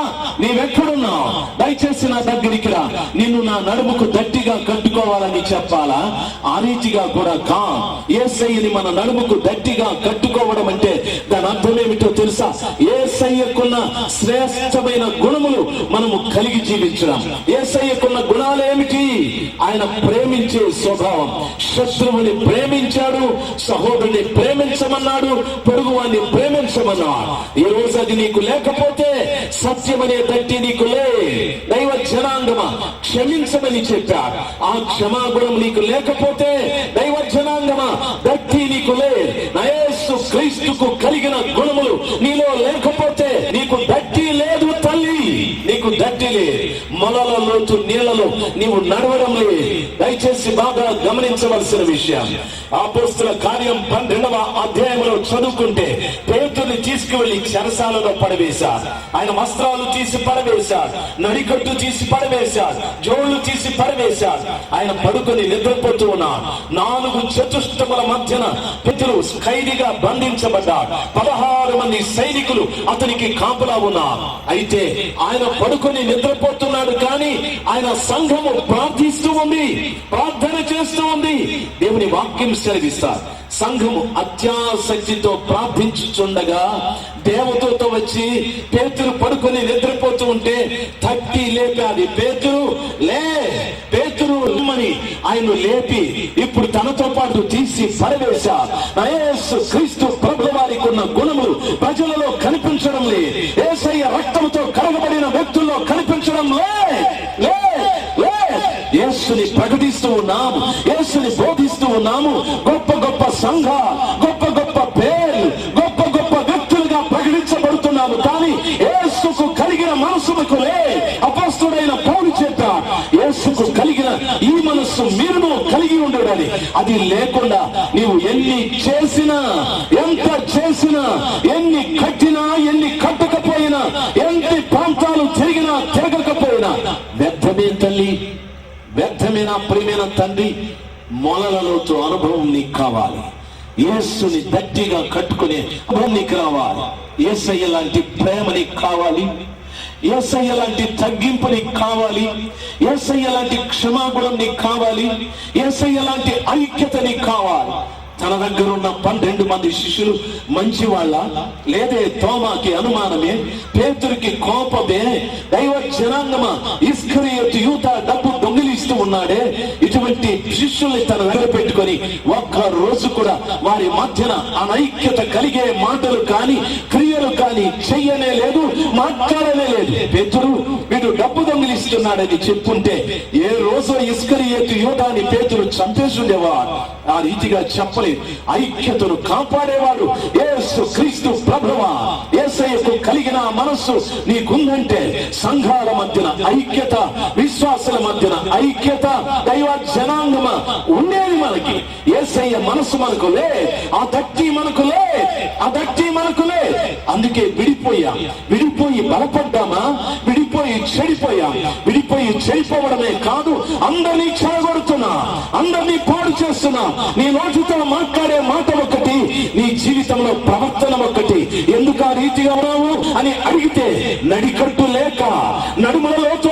నీవెక్కడున్నావు, దయచేసి నా దగ్గరికి రా, నిన్ను నా నడుముకు దట్టిగా కట్టుకోవాలని చెప్పాలా? ఆ రీతిగా కూడా కా. యేసయ్యని మన నడుముకు దట్టిగా కట్టుకోవడం అంటే దాని అర్థం ఏమిటో తెలుసా? యేసయ్యకున్న శ్రేష్టమైన గుణములు మనము కలిగి జీవించడం. యేసయ్యకున్న గుణాలు ఏమిటి? ఆయన ప్రేమించే స్వభావం. శత్రువుని ప్రేమించాడు, సహోదరుని ప్రేమించమన్నాడు, పొరుగువాన్ని ప్రేమించమన్నాడు. ఈ రోజు అది నీకు లేకపోతే సత్యం అనే దట్టి నీకు లే. దైవ జనాంగమా క్షమించమని చెప్పాడు. ఆ క్షమాగుణం నీకు లేకపోతే దైవ జనాంగమా దట్టి నీకు లే. యేసు క్రీస్తుకు కలిగిన గుణములు నీలో లేకపోతే నీకు దట్టి లేదు తల్లి, నీకు దట్టి లేదు. మొలల లోతు నీళ్లలో నీవు నడవడం లేదు. దయచేసి బాగా గమనించవలసిన విషయం, అపోస్తలుల కార్యం 12వ అధ్యాయంలో చదువుకుంటే పేతురుని తీసుకువెళ్లి చెరసాలలో పడవేశారు. ఆయన వస్త్రాలు తీసి పడవేశాడు, నడికట్టు తీసి పడవేశాడు, జోళ్లు తీసి పడవేశాడు. ఆయన పడుకొని నిద్రపోతూ ఉన్నాడు. 4 చతుష్టముల మధ్యన పేతురు ఖైదీగా బంధించబడ్డాడు. 16 మంది సైనికులు అతనికి కాపులా ఉన్నారు. అయితే ఆయన పడుకొని నిద్రపోతున్నాడు, కానీ ఆయన సంఘము ప్రార్థిస్తూ ఉంది, ప్రార్థన చేస్తూ ఉంది. దేవుని వాక్యం సెలవిస్తారు, సంఘము అత్యాసక్తితో ప్రార్థించుచుండగా దేవతతో వచ్చి పేతురు పడుకొని నిద్రపోతూ ఉంటే తట్టి లేపాది. పేతురు లే, పేతురు అని ఆయన లేపి ఇప్పుడు తనతో పాటు తీసి పడవేశారు. యేసు క్రీస్తు ప్రభువు వారికి ఉన్న గుణములు ప్రజలలో కనిపించడం లే. యేసయ్య రక్తంతో కడగబడిన వ్యక్తుల్లో కనిపించడం లే. యేసుని ప్రకటిస్తూ ఉన్నాము, యేసుని బోధిస్తూ ఉన్నాము. గొప్ప గొప్ప సంఘ, గొప్ప గొప్ప పేరు, గొప్ప గొప్ప వ్యక్తులుగా ప్రకటించబడుతున్నాము, కానీ యేసుకు కలిగిన మనసుకు లే. అపొస్తలుడైన పౌలు చెప్పాడు, యేసుకు కలిగిన ఈ మనస్సు మీరును కలిగి ఉండడని. అది లేకుండా నీవు ఎన్ని చేసినా, ఎంత చేసినా, ఎన్ని కట్టినా, ఎన్ని కట్టకపోయినా, ఎన్ని ప్రాంతాలు తిరిగినా తిరగకపోయినా వ్యర్థమే తల్లి, వ్యర్థమైన ప్రియమైన తండ్రి. మొలలలోతో అనుభవం నీకు కావాలి. యేసుని గట్టిగా కట్టుకునే అనుభవం నీకు రావాలి. యేసయ్య లాంటి ప్రేమ నీకు కావాలి. యేసయ్య లాంటి తగ్గింపు నీకు కావాలి. యేసయ్య లాంటి క్షమాగుణం నీకు కావాలి. యేసయ్య లాంటి ఐక్యత నీకు కావాలి. తన దగ్గర ఉన్న 12 మంది శిష్యులు మంచి వాళ్ళ? లేదే. తోమాకి అనుమానమే, పేతురికి కోపమే. దైవ జనాంగమా, ఇస్కరియోతు యూద డబ్బు దొంగిలిస్తూ ఉన్నాడే. ఇటువంటి శిష్యుల్ని తన దగ్గర పెట్టుకొని ఒక్క రోజు కూడా వారి మధ్యన అనైక్యత కలిగే మాటలు కానీ క్రియలు కానీ చెయ్యనే లేదు, మాట్లాడనే లేదు. పేతురు వీడు డబ్బు దొంగిలిస్తున్నాడని చెప్పుంటే ఏ రోజు ఇస్కరియోతు యూదాని పేతురు చంపేసుండేవాడు. ఆ రీతిగా చెప్పలేదు. ఐక్యతను కాపాడేవాడు యేసు క్రీస్తు ప్రభువా. యేసయ్యకు కలిగిన మనస్సు నీకుందంటే సంఘాల మధ్యన ఐక్యత, విశ్వాసాల మధ్యన ఐక్యత, దైవ జనాంగమ ఉండేది మనకి. యేసయ్య మనసు మనకు లే, ఆ దట్టి మనకు లే, ఆ దట్టి మనకు లే. అందుకే విడిపోయి బలపడ్డామా? విడిపోయి చెడిపోయాం. విడిపోయి చెడిపోవడమే కాదు, అందరినీ చెడగొడుతున్నా, అందరినీ పాడు చేస్తున్నా. నీ నోటితో మాట్లాడే మాట ఒకటి, నీ జీవితంలో ప్రవర్తన ఒకటి. ఎందుకు ఆ రీతిగా ఉన్నావు అని అడిగితే నడికట్టు లేక, నడుములలోతో